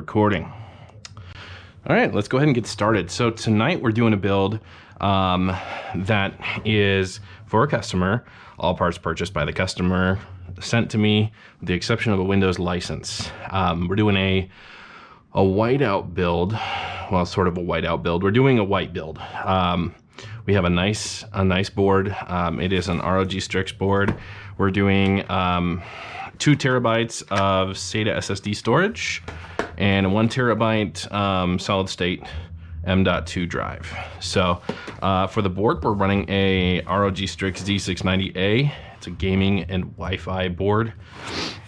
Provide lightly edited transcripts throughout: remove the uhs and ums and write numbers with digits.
recording. All right, let's go ahead and get started. So tonight we're doing a build that is for a customer, all parts purchased by the customer, sent to me with the exception of a Windows license. We're doing a whiteout build, well, sort of a whiteout build. We're doing a white build. We have a nice board. It is an ROG Strix board. We're doing 2 terabytes of SATA SSD storage and a 1 terabyte solid state M.2 drive. So for the board, we're running a ROG Strix Z690A. It's a gaming and Wi-Fi board.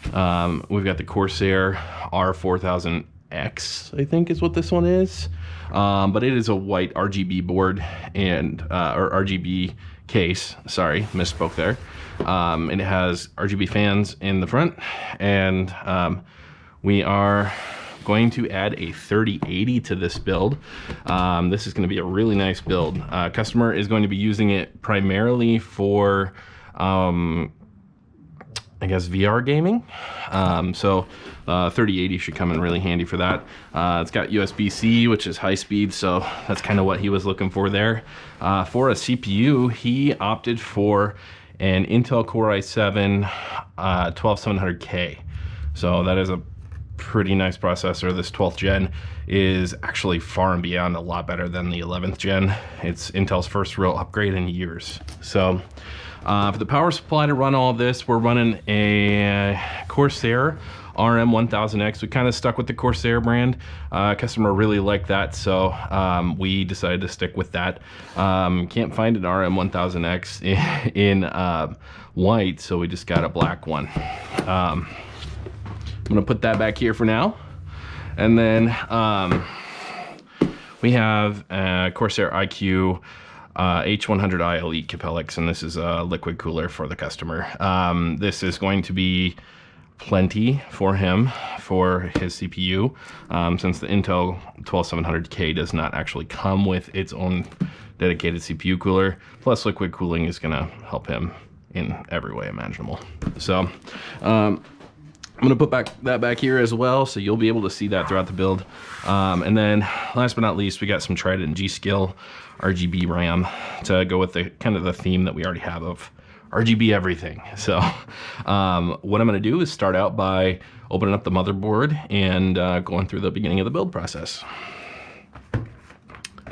We've got the Corsair R4000X, I think is what this one is. But it is a white RGB board and or RGB case. Sorry, misspoke there. And it has RGB fans in the front, and we are going to add a 3080 to this build. This is going to be a really nice build. Customer is going to be using it primarily for I guess VR gaming. So 3080 should come in really handy for that. It's got USB-C, which is high speed, so that's kind of what he was looking for there. For a CPU, he opted for an Intel Core i7 12700K. So that is a pretty nice processor. This 12th gen is actually far and beyond a lot better than the 11th gen. It's Intel's first real upgrade in years. So for the power supply to run all of this, we're running a Corsair RM1000X. We kind of stuck with the Corsair brand. Customer really liked that, so we decided to stick with that. Can't find an RM1000X in white, so we just got a black one. I'm gonna put that back here for now. And then we have a Corsair iQ H100i Elite Capellix, and this is a liquid cooler for the customer. This is going to be plenty for him for his CPU, since the Intel 12700K does not actually come with its own dedicated CPU cooler. Plus, liquid cooling is going to help him in every way imaginable. So I'm going to put that back here as well, so you'll be able to see that throughout the build. And then last but not least, we got some Trident G-Skill RGB RAM to go with the kind of the theme that we already have of RGB everything. So what I'm going to do is start out by opening up the motherboard and going through the beginning of the build process.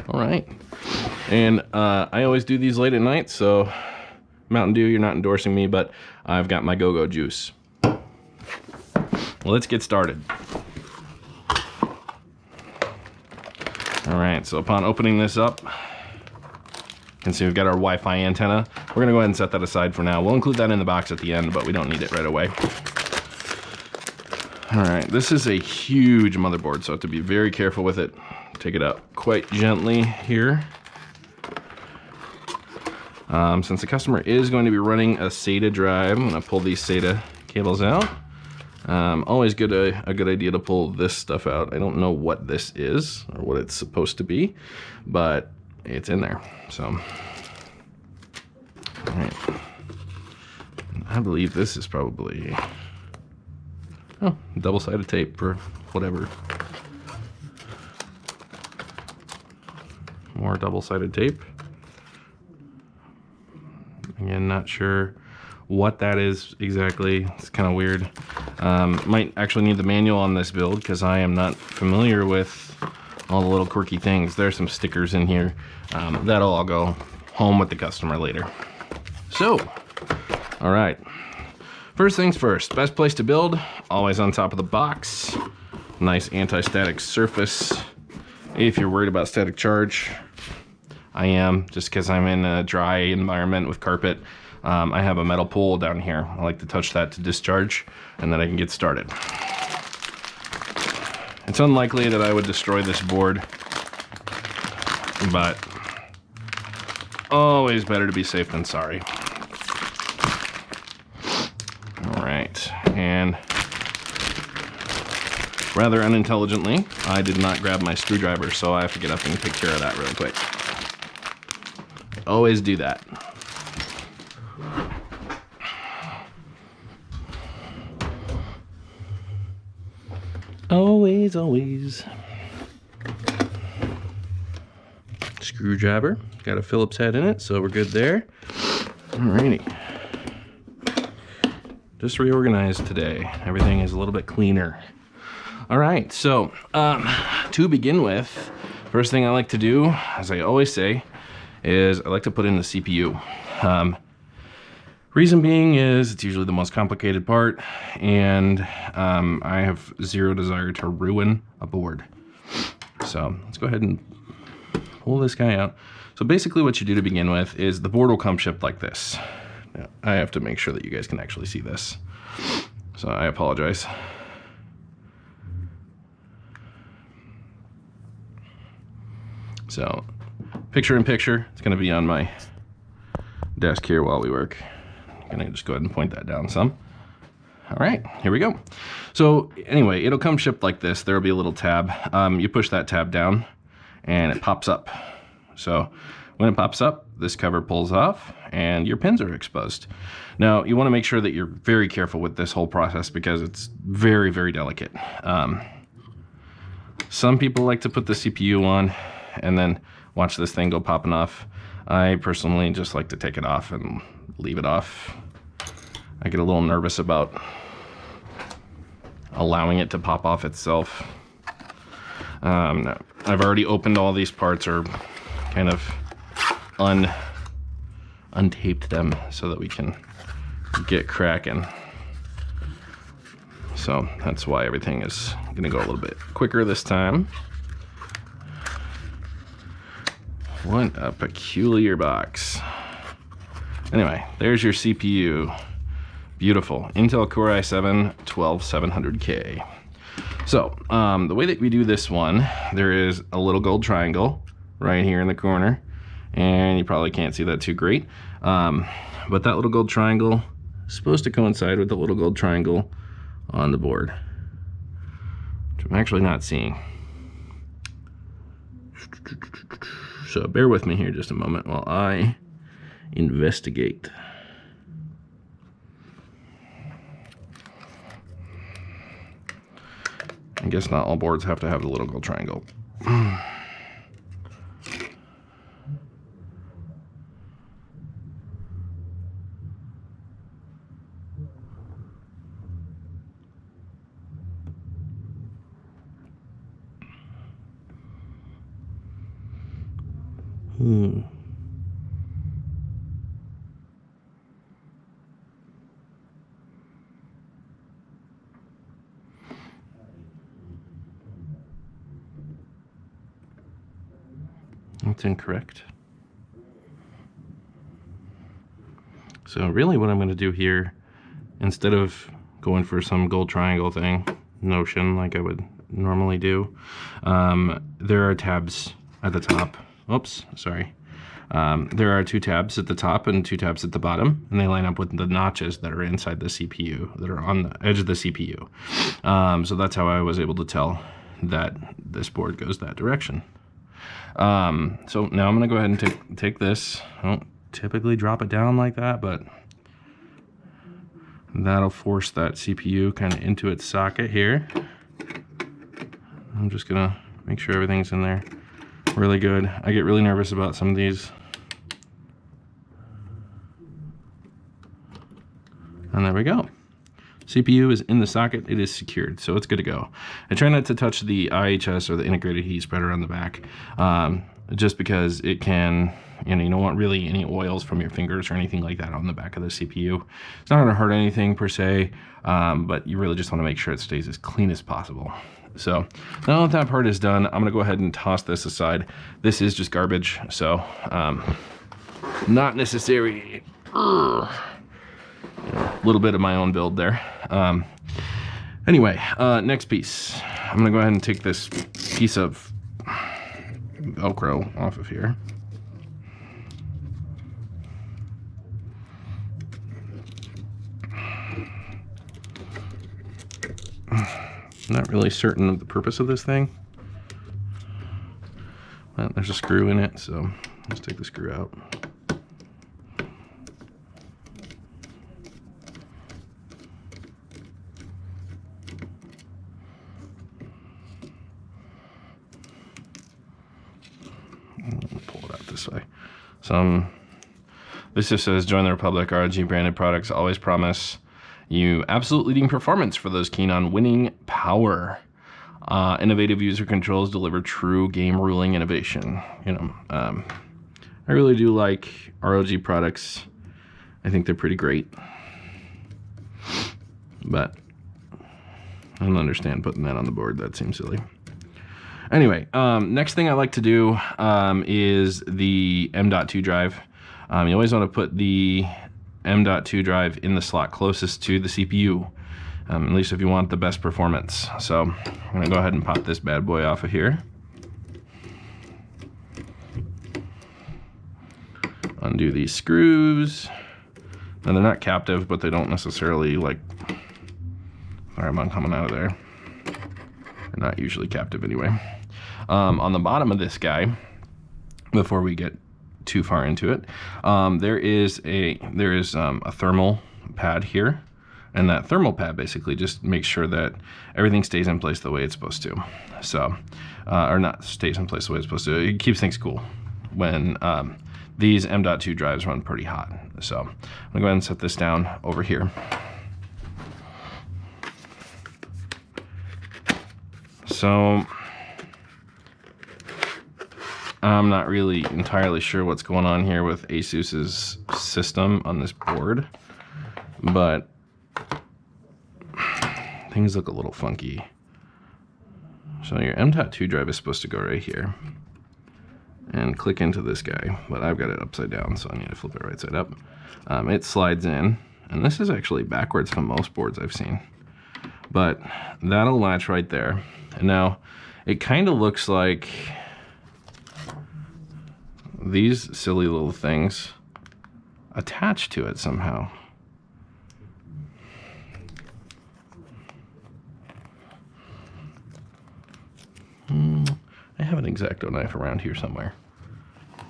All right. And I always do these late at night, so Mountain Dew, you're not endorsing me, but I've got my go-go juice. Well, let's get started. All right, so upon opening this up, you can see we've got our Wi-Fi antenna. We're gonna go ahead and set that aside for now. We'll include that in the box at the end, but we don't need it right away. All right, this is a huge motherboard, so I have to be very careful with it. Take it out quite gently here. Since the customer is going to be running a SATA drive, I'm gonna pull these SATA cables out. Always a good idea to pull this stuff out. I don't know what this is or what it's supposed to be, but it's in there. So, all right. I believe this is probably double-sided tape or whatever. More double-sided tape. Again, not sure what that is exactly. It's kind of weird. Might actually need the manual on this build because I am not familiar with all the little quirky things. There's some stickers in here. That'll all go home with the customer later. So, all right. First things first, best place to build, always on top of the box. Nice anti-static surface. If you're worried about static charge, I am, just because I'm in a dry environment with carpet. I have a metal pole down here. I like to touch that to discharge, and then I can get started. It's unlikely that I would destroy this board, but always better to be safe than sorry. All right, and rather unintelligently, I did not grab my screwdriver, so I have to get up and take care of that really quick. Always do that. Always always. Screwdriver. Got a Phillips head in it, so we're good there. Alrighty. Just reorganized today. Everything is a little bit cleaner. Alright, so to begin with, first thing I like to do, as I always say, is I like to put in the CPU. Reason being is it's usually the most complicated part, and I have zero desire to ruin a board. So let's go ahead and pull this guy out. So basically what you do to begin with is the board will come shipped like this. Now, I have to make sure that you guys can actually see this. So I apologize. So picture in picture, it's going to be on my desk here while we work. I'm going to just go ahead and point that down some. All right, here we go. So anyway, it'll come shipped like this. There'll be a little tab. You push that tab down and it pops up. So when it pops up, this cover pulls off and your pins are exposed. Now you want to make sure that you're very careful with this whole process because it's very, very delicate. Some people like to put the CPU on and then watch this thing go popping off. I personally just like to take it off and leave it off. I get a little nervous about allowing it to pop off itself. I've already opened all these parts, or kind of untaped them so that we can get cracking. So that's why everything is gonna go a little bit quicker this time. What a peculiar box. Anyway, there's your CPU. Beautiful. Intel Core i7-12700K. So, the way that we do this one, there is a little gold triangle right here in the corner. And you probably can't see that too great. But that little gold triangle is supposed to coincide with the little gold triangle on the board, which I'm actually not seeing. So bear with me here just a moment while I investigate. I guess not all boards have to have the little gold triangle. That's incorrect. So really what I'm going to do here, instead of going for some gold triangle thing, notion like I would normally do, there are tabs at the top. Oops, sorry. There are 2 tabs at the top and 2 tabs at the bottom, and they line up with the notches that are inside the CPU, that are on the edge of the CPU. So that's how I was able to tell that this board goes that direction. So now I'm going to go ahead and take this. I don't typically drop it down like that, but that'll force that CPU kind of into its socket here. I'm just going to make sure everything's in there really good. I get really nervous about some of these. And there we go. CPU is in the socket, it is secured, so it's good to go. I try not to touch the IHS or the integrated heat spreader on the back, just because it can, you don't want really any oils from your fingers or anything like that on the back of the CPU. It's not gonna hurt anything per se, but you really just wanna make sure it stays as clean as possible. So now that part is done, I'm gonna go ahead and toss this aside. This is just garbage, so not necessary. A little bit of my own build there. Anyway, next piece. I'm gonna go ahead and take this piece of Velcro off of here. I'm not really certain of the purpose of this thing. Well, there's a screw in it, so let's take the screw out. pull it out this way. This just says, join the Republic. ROG branded products always promise you absolute leading performance for those keen on winning power. Innovative user controls deliver true game ruling innovation. You know, I really do like ROG products. I think they're pretty great. But I don't understand putting that on the board. That seems silly. Anyway, next thing I like to do is the M.2 drive. You always want to put the M.2 drive in the slot closest to the CPU, at least if you want the best performance. So I'm going to go ahead and pop this bad boy off of here. Undo these screws. And they're not captive, but they don't necessarily like... Sorry, I'm coming out of there. They're not usually captive anyway. On the bottom of this guy, before we get too far into it, there is a thermal pad here, and that thermal pad basically just makes sure that everything stays in place the way it's supposed to. So, or not stays in place the way it's supposed to. It keeps things cool when these M.2 drives run pretty hot. So I'm gonna go ahead and set this down over here. So I'm not really entirely sure what's going on here with ASUS's system on this board, but things look a little funky. So your M.2 drive is supposed to go right here and click into this guy, but I've got it upside down, so I need to flip it right side up. It slides in, and this is actually backwards from most boards I've seen, but that'll latch right there. And now it kind of looks like these silly little things attach to it somehow. I have an X-Acto knife around here somewhere.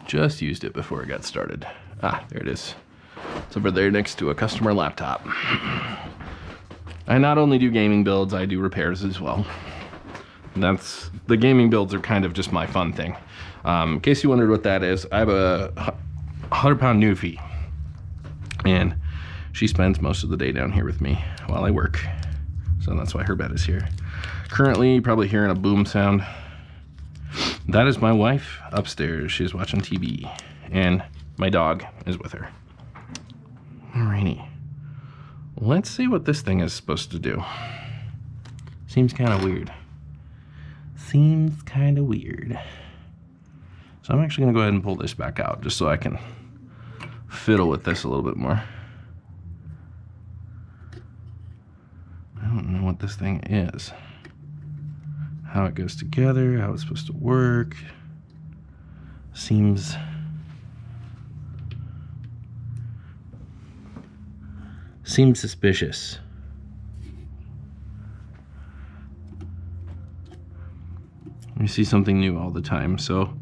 Just used it before it got started. Ah, there it is. It's over there next to a customer laptop. I not only do gaming builds, I do repairs as well. The gaming builds are kind of just my fun thing. In case you wondered what that is, I have a 100-pound newfie, and she spends most of the day down here with me while I work. So that's why her bed is here. Currently, you're probably hearing a boom sound. That is my wife upstairs. She's watching TV, and my dog is with her. Alrighty. Let's see what this thing is supposed to do. Seems kind of weird. Seems kind of weird. So I'm actually going to go ahead and pull this back out just so I can fiddle with this a little bit more. I don't know what this thing is. How it goes together, how it's supposed to work. Seems suspicious. You see something new all the time. So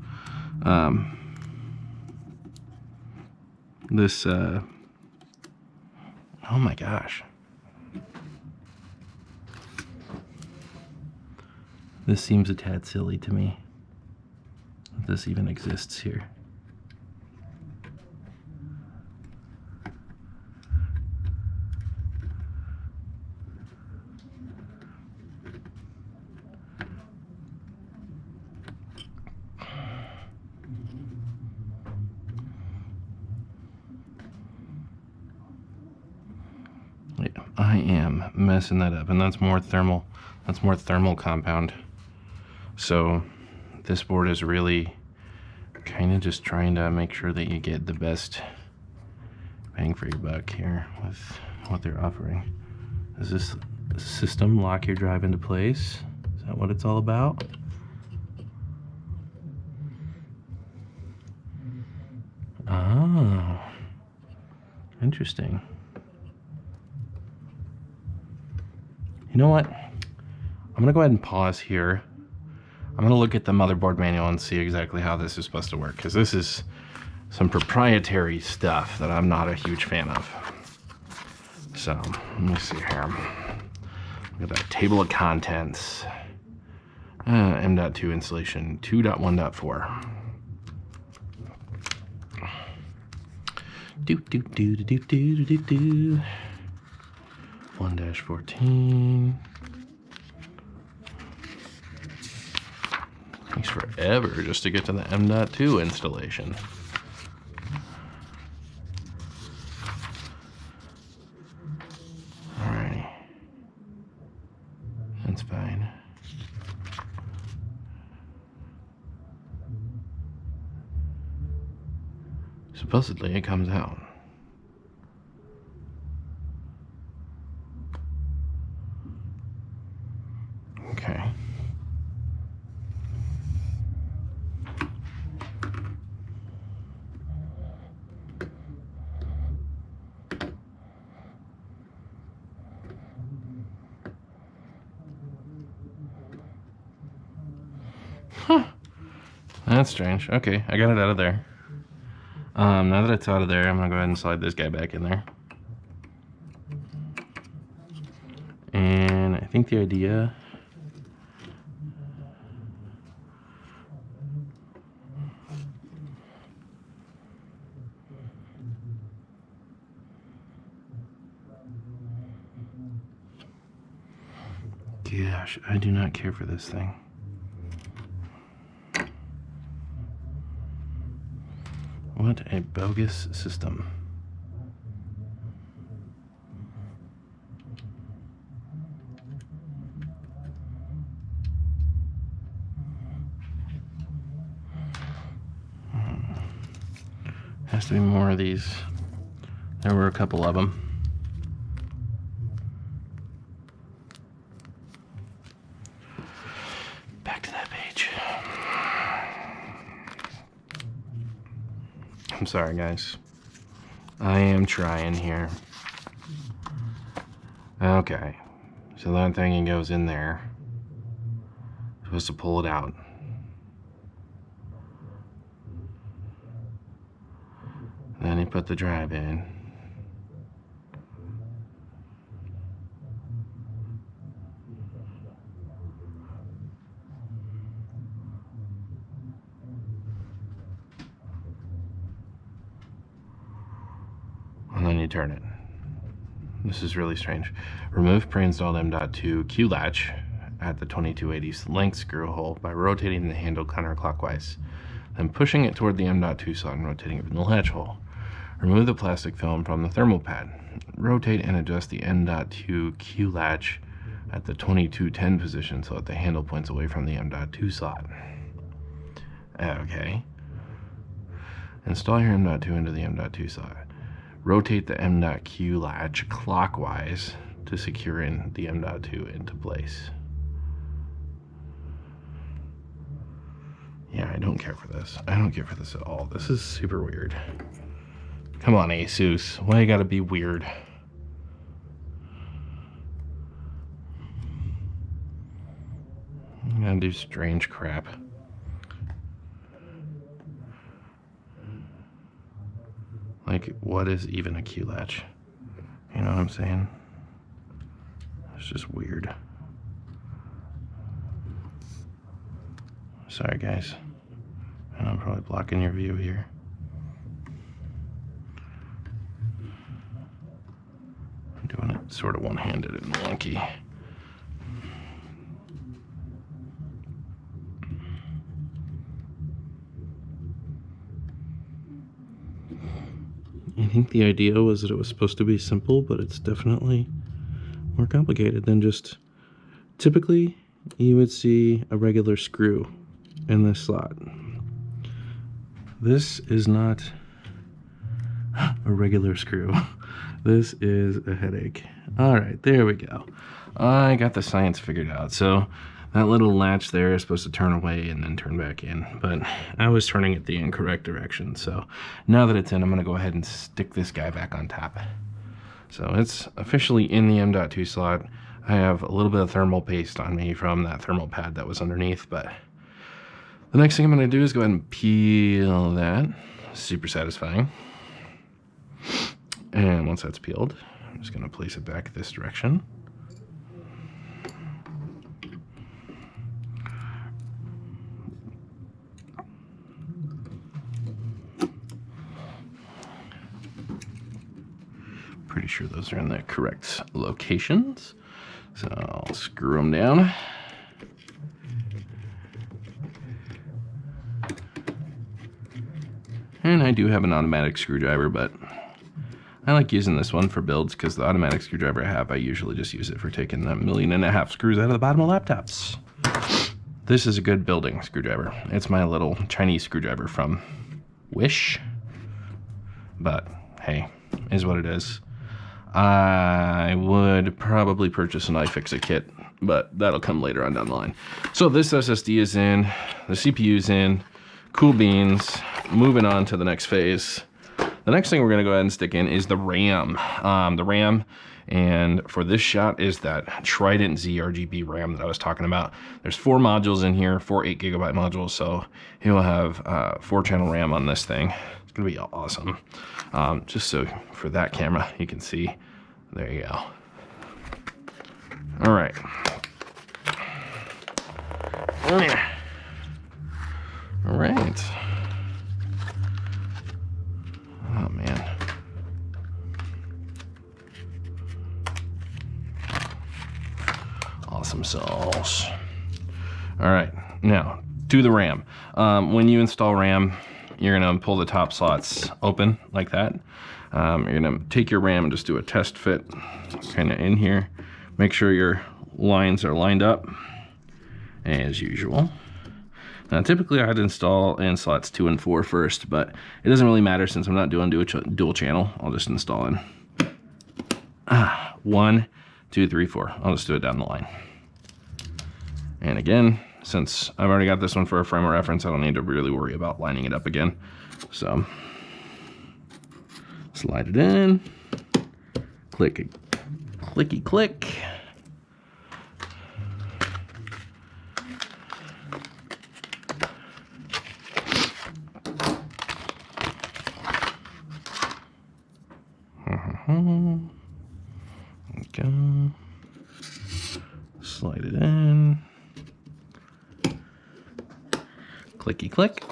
this oh my gosh, this seems a tad silly to me that this even exists here. I am messing that up, and that's more thermal compound. So this board is really kind of just trying to make sure that you get the best bang for your buck here with what they're offering. Does this system lock your drive into place? Is that what it's all about? Oh, interesting. You know what? I'm gonna go ahead and pause here. I'm gonna look at the motherboard manual and see exactly how this is supposed to work, because this is some proprietary stuff that I'm not a huge fan of. So let me see here. Look at that table of contents. M.2 installation 2.1.4. Do do do do do do do do. 1-14. Takes forever just to get to the M.2 installation. Alrighty. That's fine. Supposedly it comes out. Okay. Huh. That's strange. Okay, I got it out of there. Now that it's out of there, I'm gonna go ahead and slide this guy back in there. And I think the idea gosh, I do not care for this thing. What a bogus system. Has to be more of these. There were a couple of them. Back to that page. I'm sorry, guys. I am trying here. Okay. So that thing goes in there. Supposed to pull it out. Then you put the drive in. And then you turn it. This is really strange. Remove pre-installed M.2 Q latch at the 2280's length screw hole by rotating the handle counterclockwise, then pushing it toward the M.2 slot and rotating it in the latch hole. Remove the plastic film from the thermal pad. Rotate and adjust the M.2 Q latch at the 2210 position so that the handle points away from the M.2 slot. Okay. Install your M.2 into the M.2 slot. Rotate the M.Q latch clockwise to secure in the M.2 into place. Yeah, I don't care for this. I don't care for this at all. This is super weird. Come on, Asus. Why you gotta be weird? I'm gonna do strange crap. Like, what is even a Q latch? You know what I'm saying? It's just weird. Sorry, guys. And I'm probably blocking your view here. I'm doing it sort of one-handed and wonky. I think the idea was that it was supposed to be simple, but it's definitely more complicated than just... Typically, you would see a regular screw in this slot. This is not a regular screw. This is a headache. All right, there we go. I got the science figured out. So that little latch there is supposed to turn away and then turn back in, but I was turning it the incorrect direction. So now that it's in, I'm gonna go ahead and stick this guy back on top. So it's officially in the M.2 slot. I have a little bit of thermal paste on me from that thermal pad that was underneath, but the next thing I'm gonna do is go ahead and peel that. Super satisfying. And once that's peeled, I'm just gonna place it back this direction. pretty sure those are in the correct locations. So I'll screw them down. And I do have an automatic screwdriver, but I like using this one for builds because the automatic screwdriver I have, I usually just use it for taking the 1.5 million screws out of the bottom of laptops. This is a good building screwdriver. It's my little Chinese screwdriver from Wish, but hey, is what it is. I would probably purchase an iFixit kit, but that'll come later on down the line. So this SSD is in, the CPU is in, cool beans. Moving on to the next phase. The next thing we're gonna go ahead and stick in is the RAM. The RAM, and for this shot is that Trident Z RGB RAM that I was talking about. There's 4 modules in here, 4 8GB modules, so he will have 4-channel RAM on this thing. It's gonna be awesome. Just so for that camera, you can see, there you go. All right. All right. Oh man. Awesome sauce. All right, now to the RAM. When you install RAM, you're gonna pull the top slots open like that. You're gonna take your RAM and just do a test fit kind of in here. Make sure your lines are lined up as usual. Now, typically I'd install in slots 2 and 4 first, but it doesn't really matter since I'm not doing dual channel. I'll just install in 1, 2, 3, 4. I'll just do it down the line. And again, since I've already got this one for a frame of reference, I don't need to really worry about lining it up again. So slide it in, click, clicky click. Go. Slide it in. Clicky click.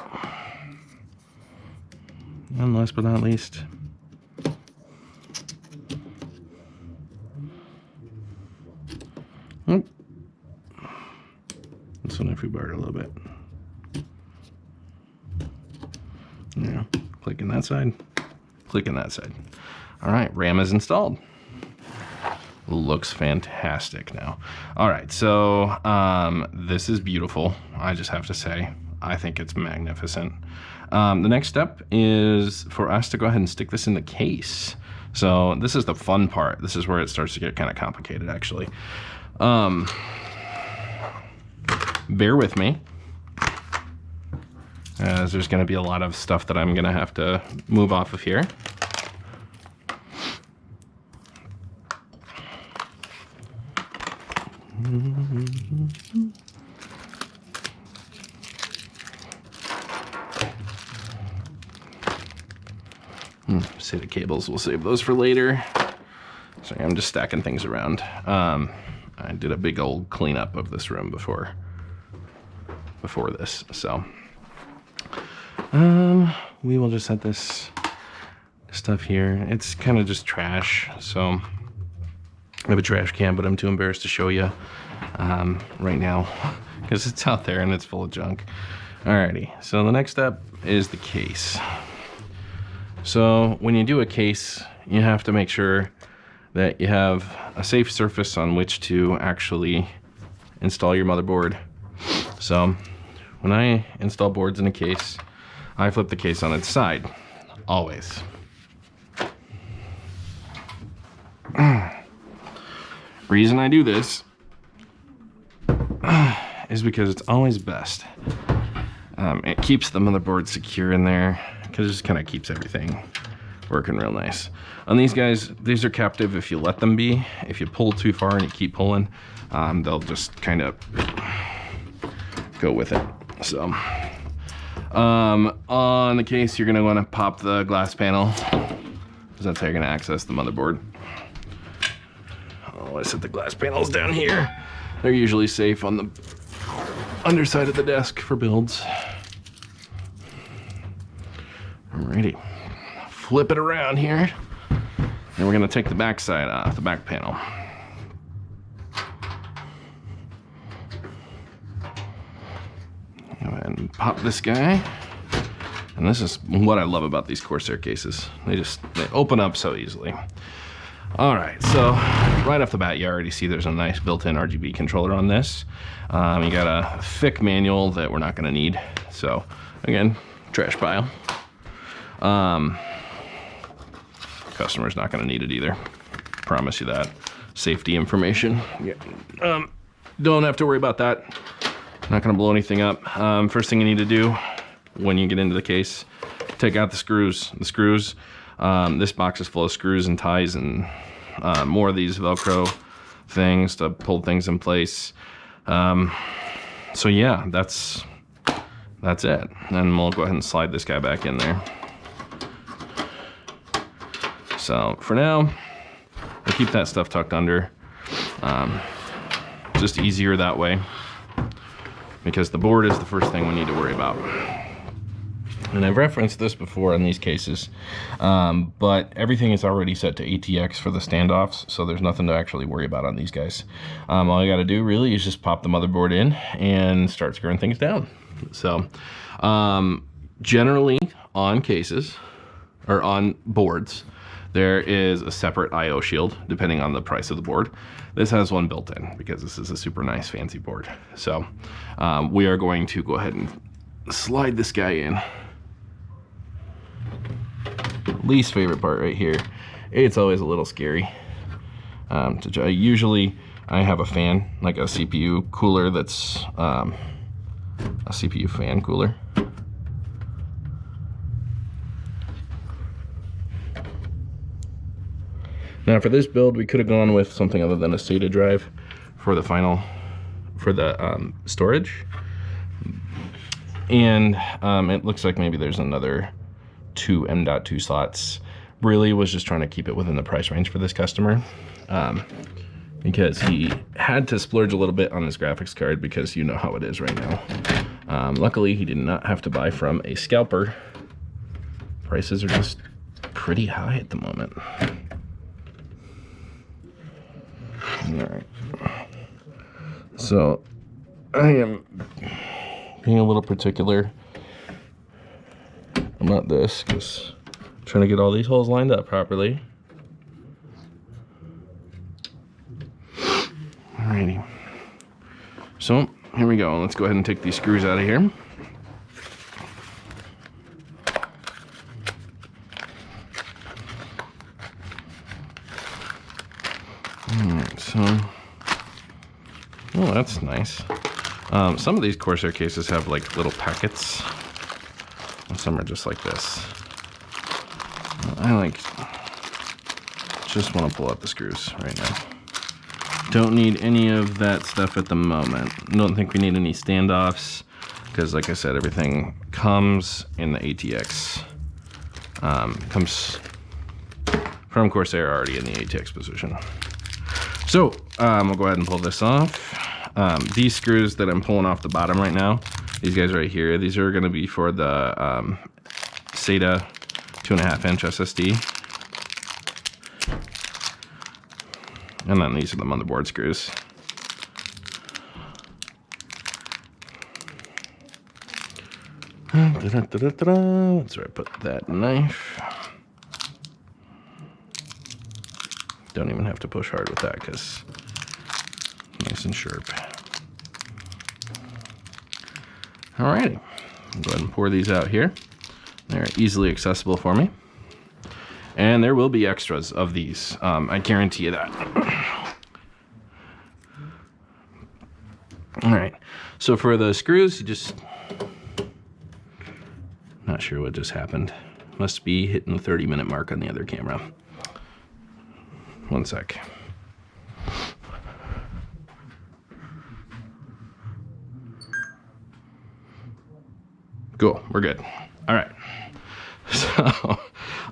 And last but not least, this one I foobarred a little bit. Yeah, clicking that side, clicking that side. All right, RAM is installed. Looks fantastic now. All right, so this is beautiful. I just have to say, I think it's magnificent. The next step is for us to go ahead and stick this in the case. So this is the fun part. This is where it starts to get kind of complicated, actually. Bear with me, as there's going to be a lot of stuff that I'm going to have to move off of here. SATA cables, we'll save those for later. Sorry, I'm just stacking things around. I did a big old cleanup of this room before this, so we will just set this stuff here. It's kind of just trash, so I have a trash can, but I'm too embarrassed to show you right now because it's out there and it's full of junk. Alrighty, so the next step is the case. So when you do a case, you have to make sure that you have a safe surface on which to actually install your motherboard. So when I install boards in a case, I flip the case on its side, always. Reason I do this is because it's always best. It keeps the motherboard secure in there because it just kind of keeps everything working real nice. On these guys, these are captive if you let them be. If you pull too far and you keep pulling, they'll just kind of go with it. So on the case, you're gonna want to pop the glass panel because that's how you're gonna access the motherboard. Oh, I set the glass panels down here. They're usually safe on the underside of the desk for builds. Alrighty, flip it around here. And we're gonna take the back side off, the back panel. Go ahead and pop this guy. And this is what I love about these Corsair cases. They open up so easily. All right, so right off the bat, you already see there's a nice built-in RGB controller on this. You got a thick manual that we're not gonna need. So again, trash pile. Customer's not gonna need it either. Promise you that. Safety information. Yeah. Don't have to worry about that. Not gonna blow anything up. First thing you need to do when you get into the case, take out the screws. This box is full of screws and ties and more of these Velcro things to pull things in place. So yeah, that's it. And we'll go ahead and slide this guy back in there. So for now, we'll keep that stuff tucked under. Just easier that way, because the board is the first thing we need to worry about. And I've referenced this before in these cases, but everything is already set to ATX for the standoffs, so there's nothing to actually worry about on these guys. All you got to do really is just pop the motherboard in and start screwing things down. So generally on cases, or on boards, there is a separate I/O shield depending on the price of the board. This has one built in because this is a super nice fancy board. So we are going to go ahead and slide this guy in. Least favorite part right here. It's always a little scary to try. Usually I have a fan, like a CPU cooler that's a CPU fan cooler. Now for this build, we could have gone with something other than a SATA drive for the storage. And it looks like maybe there's another 2 M.2 slots. Really was just trying to keep it within the price range for this customer, because he had to splurge a little bit on his graphics card, because you know how it is right now. Luckily, he did not have to buy from a scalper. Prices are just pretty high at the moment. All right. So I am being a little particular about this, because I'm trying to get all these holes lined up properly. Alrighty. So here we go. Let's go ahead and take these screws out of here. Alright, so, oh, that's nice. Some of these Corsair cases have like little packets, and some are just like this. I just want to pull out the screws right now. Don't need any of that stuff at the moment. Don't think we need any standoffs, because like I said, everything comes in the ATX. Comes from Corsair already in the ATX position. So we'll go ahead and pull this off. These screws that I'm pulling off the bottom right now, these guys right here, these are going to be for the SATA 2.5-inch SSD. And then these are the motherboard screws. That's where I put that knife. Don't even have to push hard with that, because nice and sharp. Alrighty, I'll go ahead and pour these out here. They're easily accessible for me. And there will be extras of these, I guarantee you that. Alright, so for the screws, you just, not sure what just happened. Must be hitting the 30-minute mark on the other camera. One sec. Cool, we're good. All right. So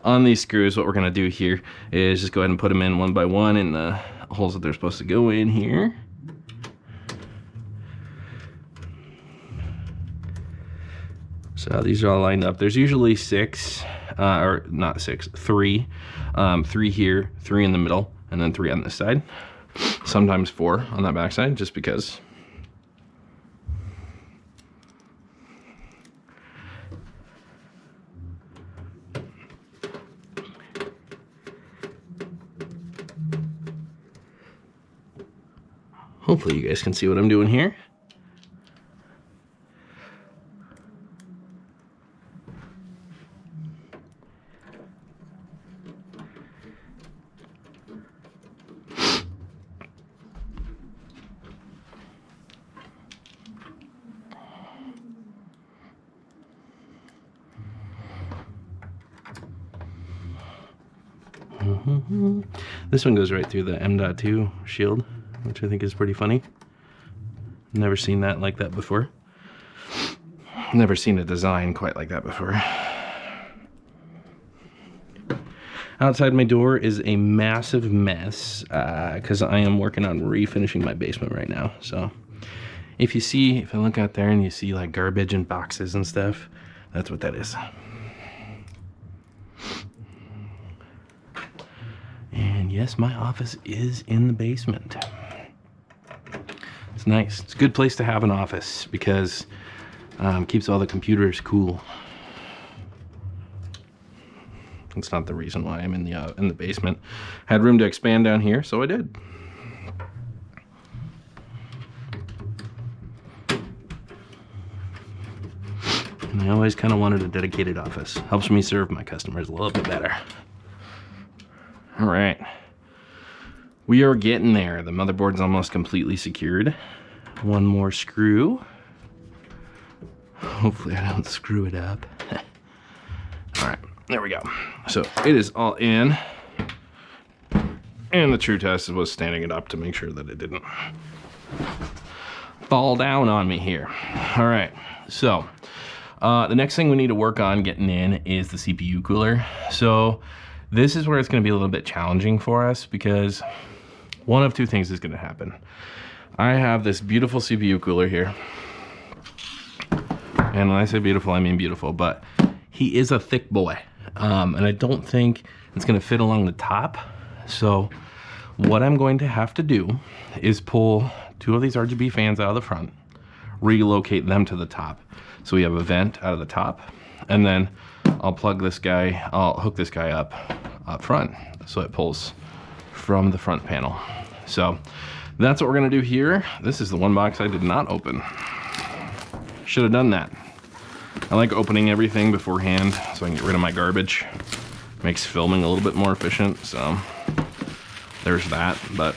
on these screws, what we're gonna do here is just go ahead and put them in one by one in the holes that they're supposed to go in here. So these are all lined up. There's usually six, or not six, three. Three here, three in the middle, and then three on this side. Sometimes four on that back side, just because. Hopefully you guys can see what I'm doing here. This one goes right through the M.2 shield, which I think is pretty funny. Never seen that like that before. Never seen a design quite like that before. Outside my door is a massive mess because I am working on refinishing my basement right now. So if I look out there and you see like garbage and boxes and stuff, that's what that is. And yes, my office is in the basement. It's nice. It's a good place to have an office because keeps all the computers cool. It's not the reason why I'm in the basement. Had room to expand down here, so I did. And I always kind of wanted a dedicated office. Helps me serve my customers a little bit better. All right, we are getting there. The motherboard's almost completely secured. One more screw. Hopefully I don't screw it up. All right, there we go. So it is all in. And the true test was standing it up to make sure that it didn't fall down on me here. All right, so the next thing we need to work on getting in is the CPU cooler. So this is where it's going to be a little bit challenging for us because one of two things is going to happen. I have this beautiful CPU cooler here. And when I say beautiful, I mean beautiful, but he is a thick boy. And I don't think it's going to fit along the top. So what I'm going to have to do is pull two of these RGB fans out of the front, relocate them to the top. So we have a vent out of the top, and then I'll hook this guy up front so it pulls from the front panel. So that's what we're gonna do here. This is the one box I did not open. Should have done that. I like opening everything beforehand so I can get rid of my garbage. Makes filming a little bit more efficient, so there's that, but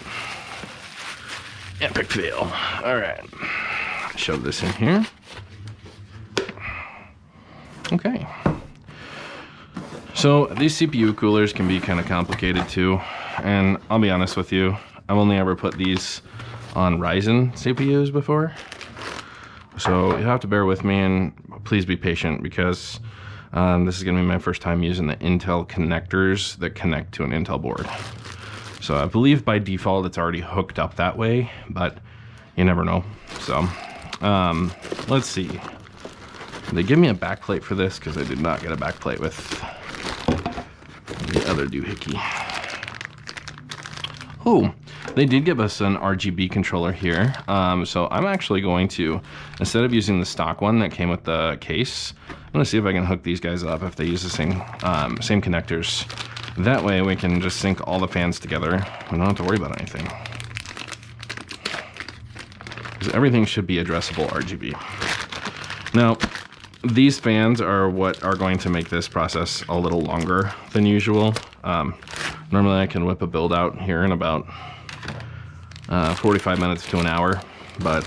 epic fail. All right, shove this in here. Okay. So these CPU coolers can be kind of complicated too, and I'll be honest with you, I've only ever put these on Ryzen CPUs before, so you have to bear with me and please be patient because this is going to be my first time using the Intel connectors that connect to an Intel board. So I believe by default it's already hooked up that way, but you never know. So let's see. Did they give me a backplate for this? Because I did not get a backplate with the other doohickey. Oh, they did give us an RGB controller here. So I'm actually going to, instead of using the stock one that came with the case, I'm gonna see if I can hook these guys up if they use the same connectors. That way we can just sync all the fans together. We don't have to worry about anything. Because everything should be addressable RGB. Now, these fans are what are going to make this process a little longer than usual. Normally I can whip a build out here in about 45 minutes to an hour, but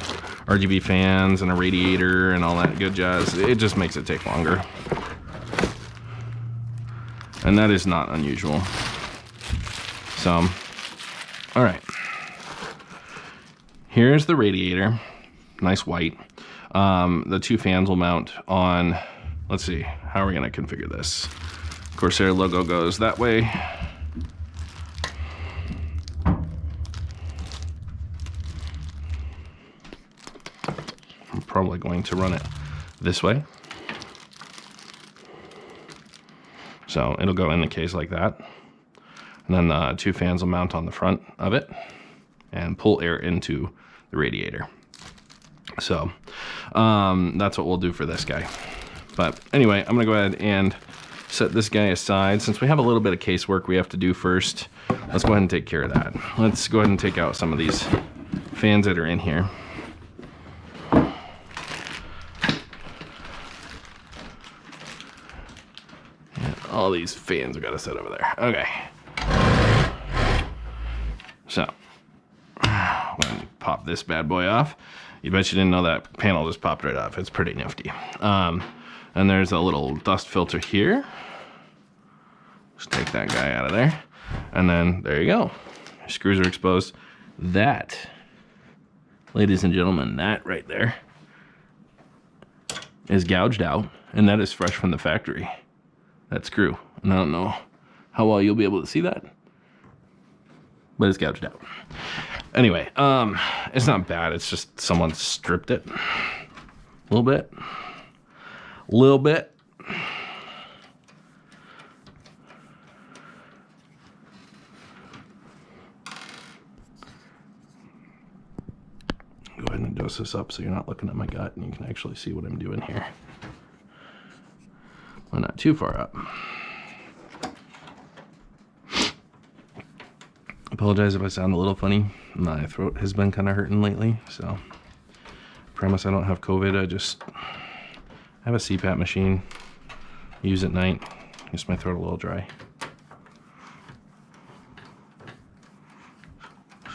RGB fans and a radiator and all that good jazz, it just makes it take longer. And that is not unusual. So, all right. Here's the radiator, nice white. The two fans will mount on, let's see, how are we gonna configure this? Corsair logo goes that way. I'm probably going to run it this way. So it'll go in the case like that. And then the 2 fans will mount on the front of it and pull air into the radiator. So that's what we'll do for this guy. But anyway, I'm gonna go ahead and set this guy aside. Since we have a little bit of casework we have to do first, let's go ahead and take care of that. Let's go ahead and take out some of these fans that are in here. And all these fans we gotta set over there. Okay. So, I'm gonna pop this bad boy off. You bet you didn't know that panel just popped right off. It's pretty nifty. And there's a little dust filter here. Just take that guy out of there. And then there you go. Your screws are exposed. That, ladies and gentlemen, that right there is gouged out. And that is fresh from the factory. That screw. And I don't know how well you'll be able to see that, but it's gouged out. Anyway, it's not bad. It's just someone stripped it a little bit. Little bit. Go ahead and adjust this up so you're not looking at my gut and you can actually see what I'm doing here. Well, not too far up. Apologize if I sound a little funny. My throat has been kind of hurting lately, so promise I don't have COVID. I just have a CPAP machine. Use at night. Gets my throat a little dry.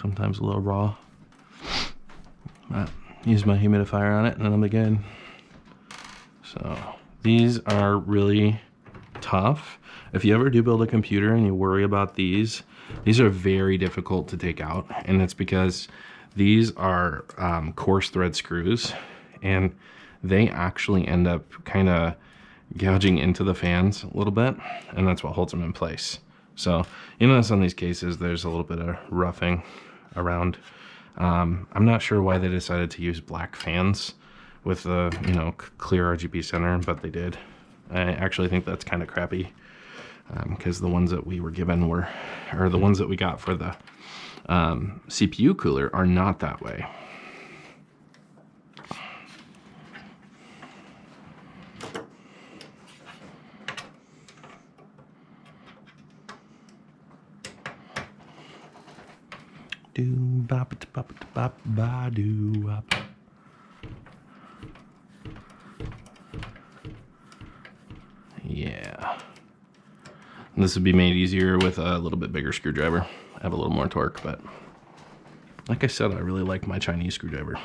Sometimes a little raw. But use my humidifier on it and then I'll be good. So these are really tough. If you ever do build a computer and you worry about these are very difficult to take out, and it's because these are coarse thread screws, and they actually end up kind of gouging into the fans a little bit, and that's what holds them in place. So you notice on these cases there's a little bit of roughing around. I'm not sure why they decided to use black fans with the clear RGB center, but they did. I actually think that's kind of crappy. Because the ones that we were given or the ones that we got for the CPU cooler are not that way. Do bop bop bop ba do bop. Yeah. This would be made easier with a little bit bigger screwdriver. I have a little more torque, but like I said, I really like my Chinese screwdriver.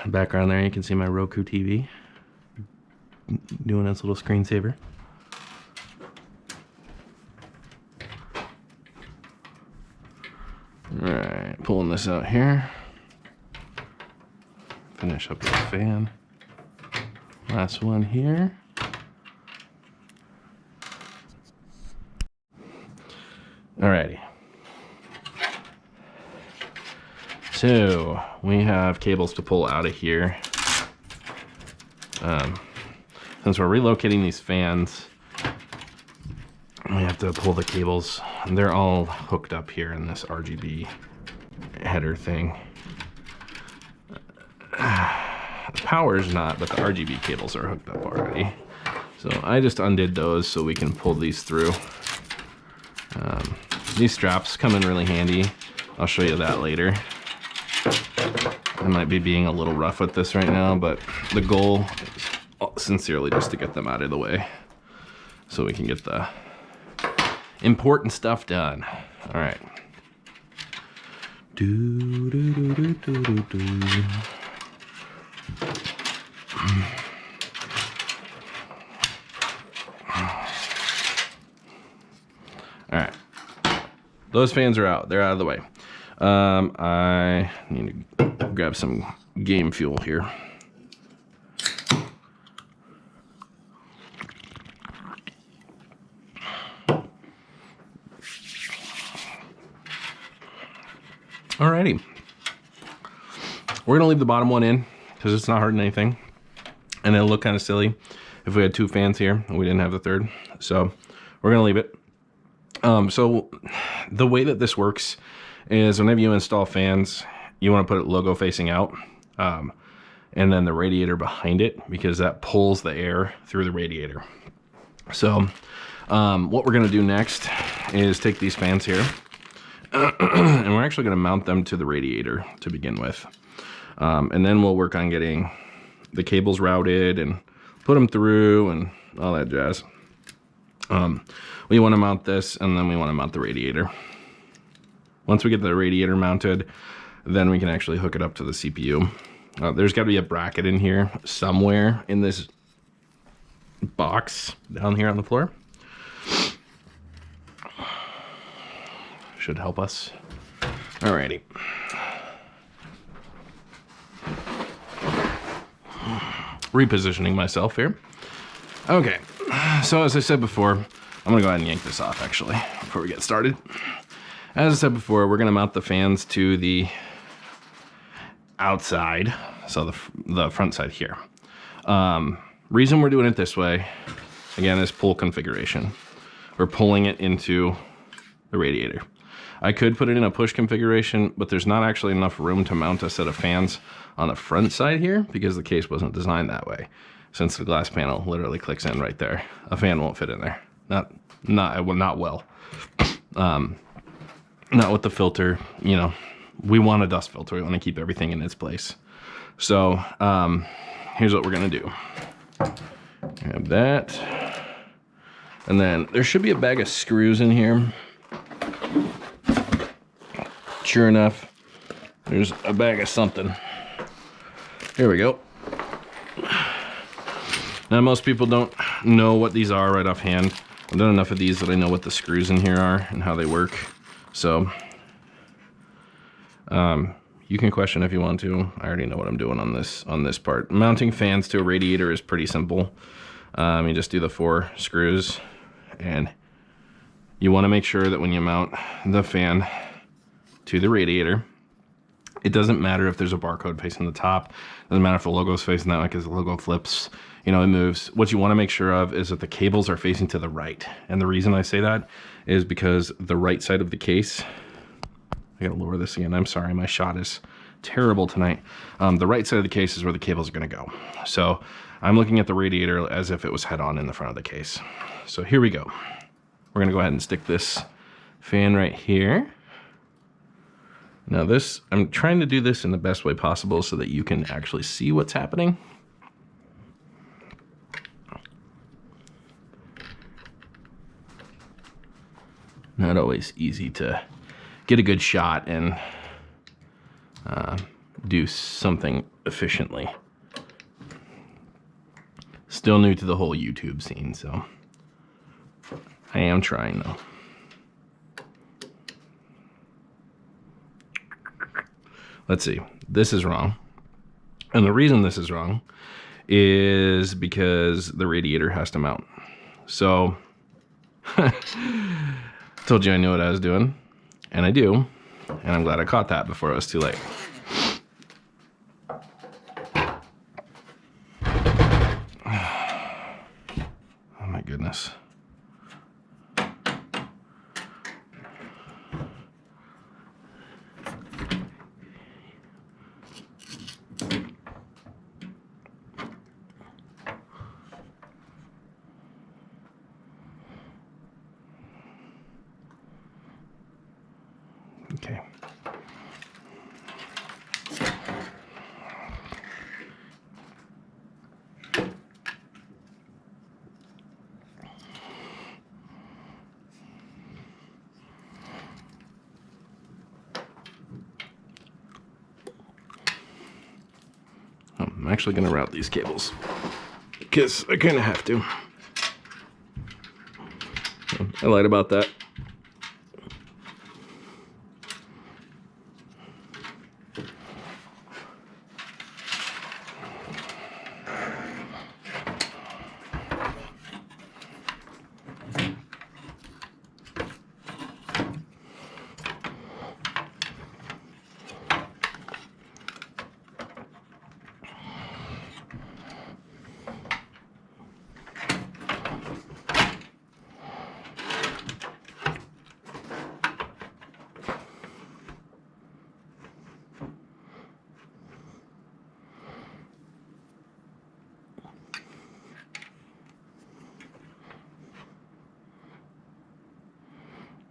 Background there, you can see my Roku TV doing its little screensaver. All right, pulling this out here. Finish up the fan. Last one here. Alrighty. So we have cables to pull out of here. Since we're relocating these fans, we have to pull the cables. They're all hooked up here in this RGB header thing. The power's not, but the RGB cables are hooked up already. So I just undid those so we can pull these through. These straps come in really handy. I'll show you that later. I might be being a little rough with this right now, but the goal is sincerely just to get them out of the way so we can get the important stuff done. All right. Do, do, do, do, do, do, do. All right, those fans are out. They're out of the way. I need to grab some game fuel here. Alrighty, we're gonna leave the bottom one in because it's not hurting anything. And it'll look kind of silly if we had 2 fans here and we didn't have the third. So we're gonna leave it. So the way that this works is whenever you install fans, you want to put it logo facing out, and then the radiator behind it, because that pulls the air through the radiator. So what we're going to do next is take these fans here, and we're actually going to mount them to the radiator to begin with. And then we'll work on getting the cables routed and put them through and all that jazz. We want to mount this, and then we want to mount the radiator. Once we get the radiator mounted, then we can actually hook it up to the CPU. There's got to be a bracket in here somewhere in this box down here on the floor. Should help us. Alrighty. Repositioning myself here. Okay, so as I said before, I'm gonna go ahead and yank this off actually before we get started. As I said before, we're gonna mount the fans to the outside, so the front side here. Reason we're doing it this way, again, is pull configuration. We're pulling it into the radiator. I could put it in a push configuration, but there's not actually enough room to mount a set of fans on the front side here because the case wasn't designed that way. Since the glass panel literally clicks in right there, a fan won't fit in there. Not well. Not with the filter, you know, we want a dust filter. We want to keep everything in its place. So here's what we're gonna do. Grab that. And then there should be a bag of screws in here. Sure enough, there's a bag of something. Here we go. Now most people don't know what these are right offhand. I've done enough of these that I know what the screws in here are and how they work. So you can question if you want to. I already know what I'm doing on this part. Mounting fans to a radiator is pretty simple. You just do the 4 screws, and you want to make sure that when you mount the fan to the radiator, it doesn't matter if there's a barcode facing the top. Doesn't matter if the logo is facing that way because the logo flips. You know, it moves. What you want to make sure of is that the cables are facing to the right. And the reason I say that is because the right side of the case, I gotta lower this again. I'm sorry, my shot is terrible tonight. The right side of the case is where the cables are gonna go. So I'm looking at the radiator as if it was head on in the front of the case. So here we go. We're gonna go ahead and stick this fan right here. Now this, I'm trying to do this in the best way possible so that you can actually see what's happening. Not always easy to get a good shot and do something efficiently. Still new to the whole YouTube scene, so I am trying though. Let's see, this is wrong. And the reason this is wrong is because the radiator has to mount. So, told you I knew what I was doing, and I do, and I'm glad I caught that before it was too late. Oh my goodness. Okay. I'm actually going to route these cables because I kind of have to. I lied about that.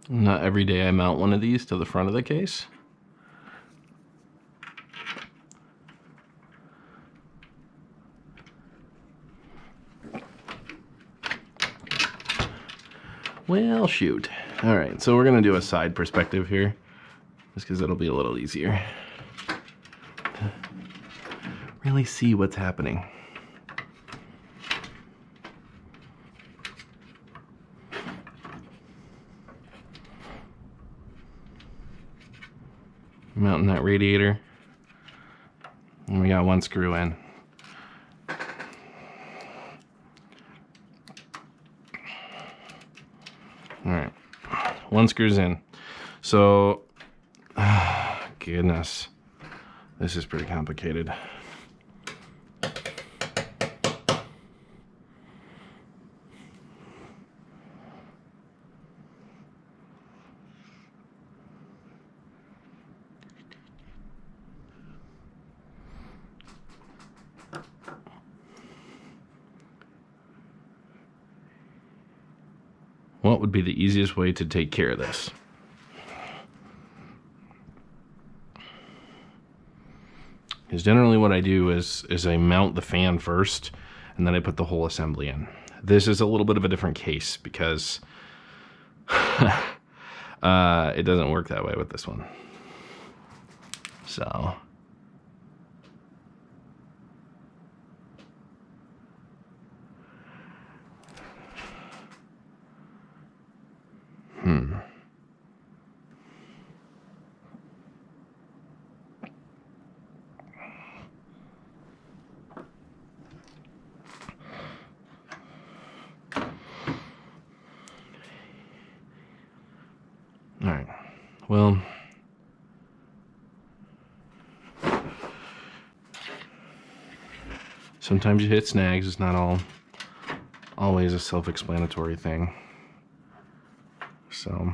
Not every day I mount one of these to the front of the case. Well, shoot. All right, so we're gonna do a side perspective here, just because it'll be a little easier to really see what's happening. Mounting that radiator, and we got one screw in. All right, one screw's in. So, goodness, this is pretty complicated. What would be the easiest way to take care of this? Because generally what I do is I mount the fan first, and then I put the whole assembly in. This is a little bit of a different case because it doesn't work that way with this one. So all right, well, sometimes you hit snags. It's not always a self-explanatory thing. So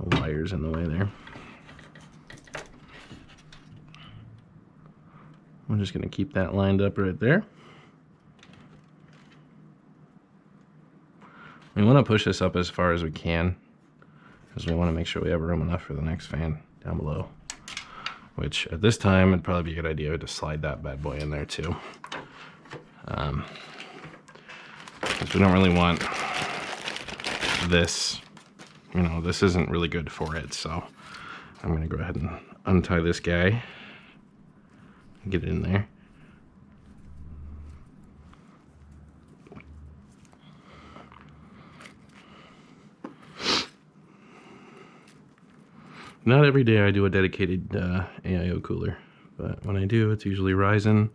the wire's in the way there. I'm just going to keep that lined up right there. We want to push this up as far as we can because we want to make sure we have room enough for the next fan down below, which at this time it'd probably be a good idea to slide that bad boy in there too, because we don't really want this, you know, this isn't really good for it. So I'm going to go ahead and untie this guy and get it in there. Not every day I do a dedicated AIO cooler, but when I do, it's usually Ryzen.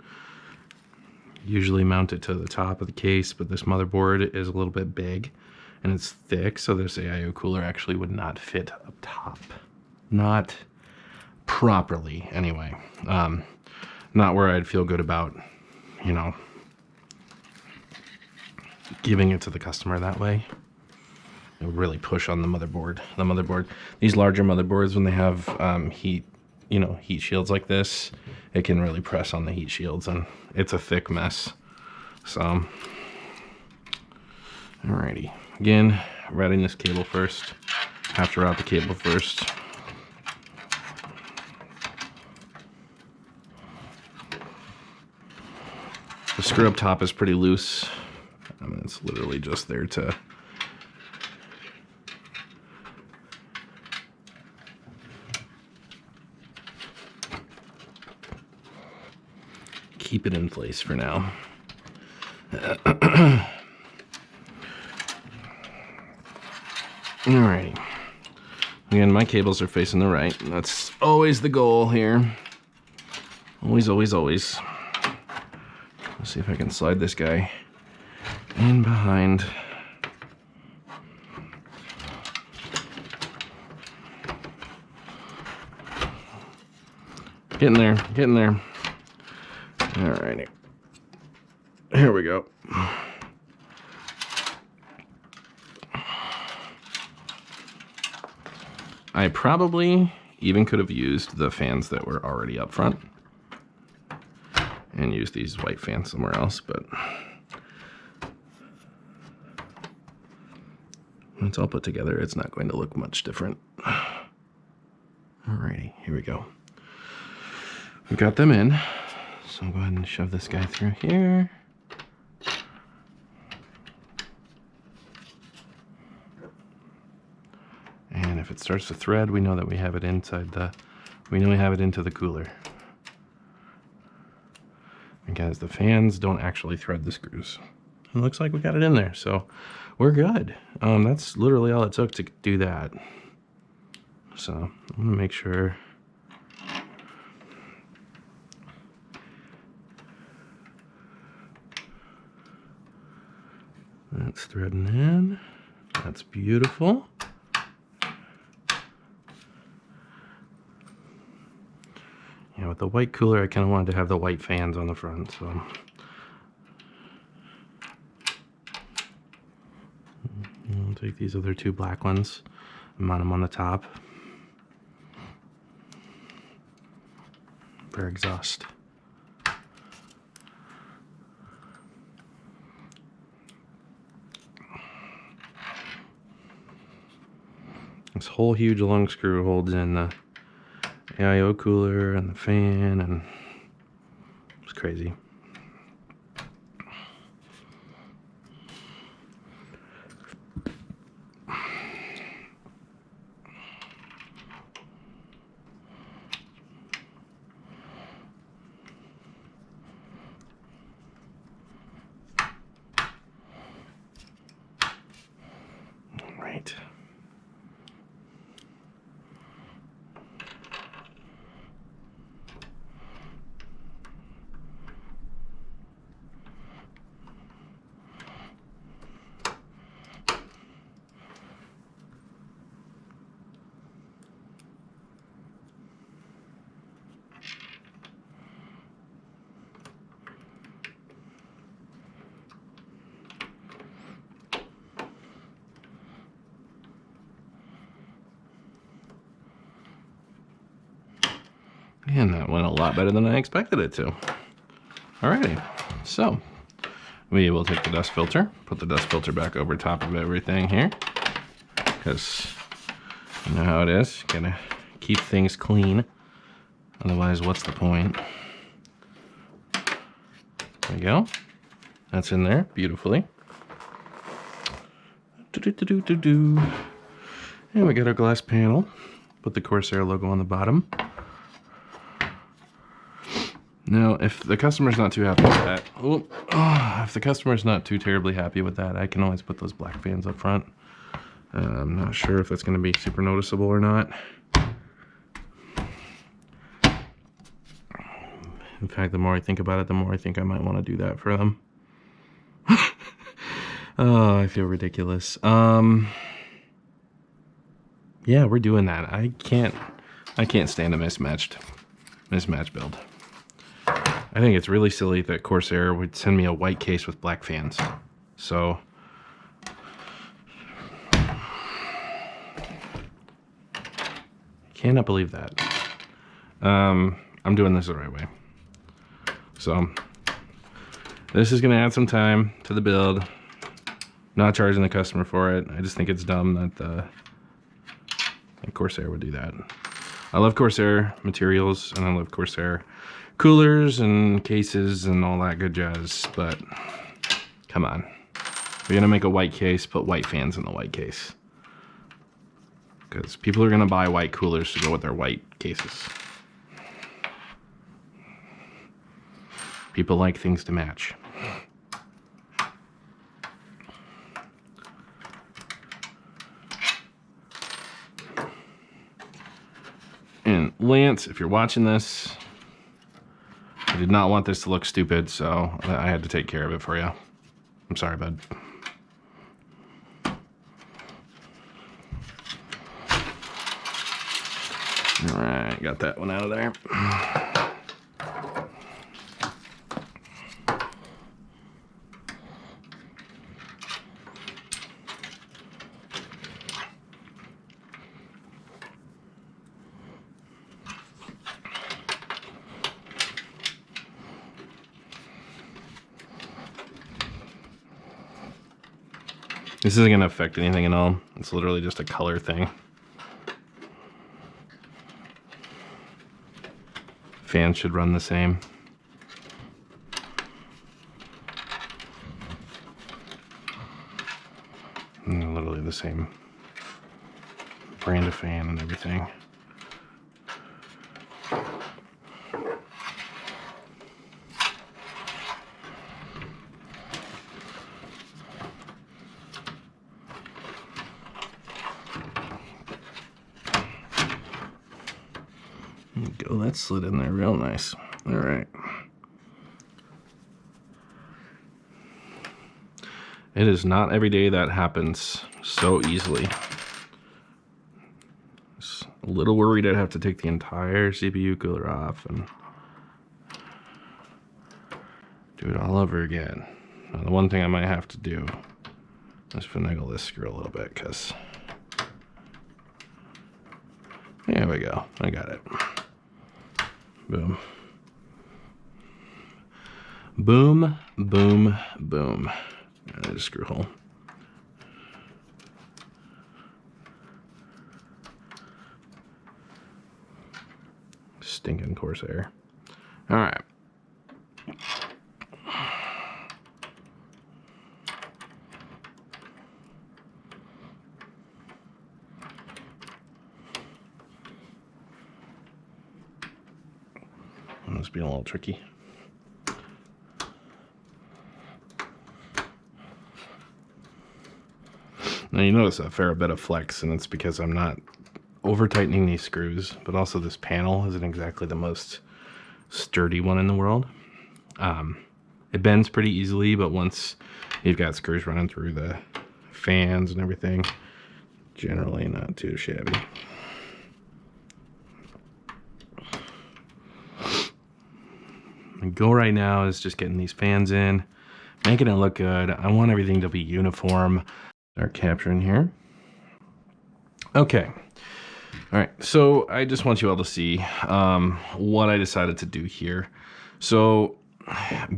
Usually mount it to the top of the case, but this motherboard is a little bit big and it's thick, so this AIO cooler actually would not fit up top. Not properly, anyway. Not where I'd feel good about, you know, giving it to the customer that way. It would really push on the motherboard. These larger motherboards, when they have heat shields like this, it can really press on the heat shields, and it's a thick mess. So, alrighty. Again, routing this cable first. Have to route the cable first. The screw up top is pretty loose. I mean, it's literally just there to keep it in place for now. Alrighty. Again, my cables are facing the right. That's always the goal here. Always, always, always. Let's see if I can slide this guy in behind. Getting there, getting there. Alrighty. Here we go. I probably even could have used the fans that were already up front and used these white fans somewhere else, but When it's all put together, it's not going to look much different. Alrighty, here we go. We got them in, so I'll go ahead and shove this guy through here. And if it starts to thread, we know that we have it inside we have it into the cooler. And guys, the fans don't actually thread the screws. It looks like we got it in there, so we're good. That's literally all it took to do that. So I'm gonna make sure that's threading in. That's beautiful. Yeah, with the white cooler, I kind of wanted to have the white fans on the front, so. I'll take these other two black ones and mount them on the top for exhaust. This whole huge long screw holds in the AIO cooler and the fan, and it's crazy. Right. And that went a lot better than I expected it to. Alrighty, so we will take the dust filter, put the dust filter back over top of everything here, because you know how it is, gotta keep things clean, otherwise what's the point? There we go, that's in there beautifully. And we got our glass panel, put the Corsair logo on the bottom. Now, if the customer's not too happy with that, if the customer's not too terribly happy with that, I can always put those black fans up front. I'm not sure if that's going to be super noticeable or not. In fact, the more I think about it, the more I think I might want to do that for them. Oh, I feel ridiculous. Yeah, we're doing that. I can't stand a mismatched build. I think it's really silly that Corsair would send me a white case with black fans. So cannot believe that. I'm doing this the right way. So this is gonna add some time to the build. Not charging the customer for it. I just think it's dumb that Corsair would do that. I love Corsair materials and I love Corsair coolers and cases and all that good jazz, but come on. We're gonna make a white case, put white fans in the white case. Because people are gonna buy white coolers to go with their white cases. People like things to match. And Lance, if you're watching this, I did not want this to look stupid, so I had to take care of it for you. I'm sorry, bud. All right, got that one out of there. This isn't going to affect anything at all. It's literally just a color thing. Fans should run the same. And they're literally the same brand of fan and everything. There you go, that slid in there real nice. All right. It is not every day that happens so easily. Just a little worried I'd have to take the entire CPU cooler off and do it all over again. Now, the one thing I might have to do is finagle this screw a little bit, because there we go. I got it. Boom. Boom, boom, boom. There's a screw hole. Stinking Corsair. All right. Must be a little tricky. Now you notice a fair bit of flex, and it's because I'm not over tightening these screws, but also this panel isn't exactly the most sturdy one in the world. It bends pretty easily, but once you've got screws running through the fans and everything, generally not too shabby. My goal right now is just getting these fans in, making it look good. I want everything to be uniform. Start capturing here. Okay. All right. So I just want you all to see what I decided to do here. So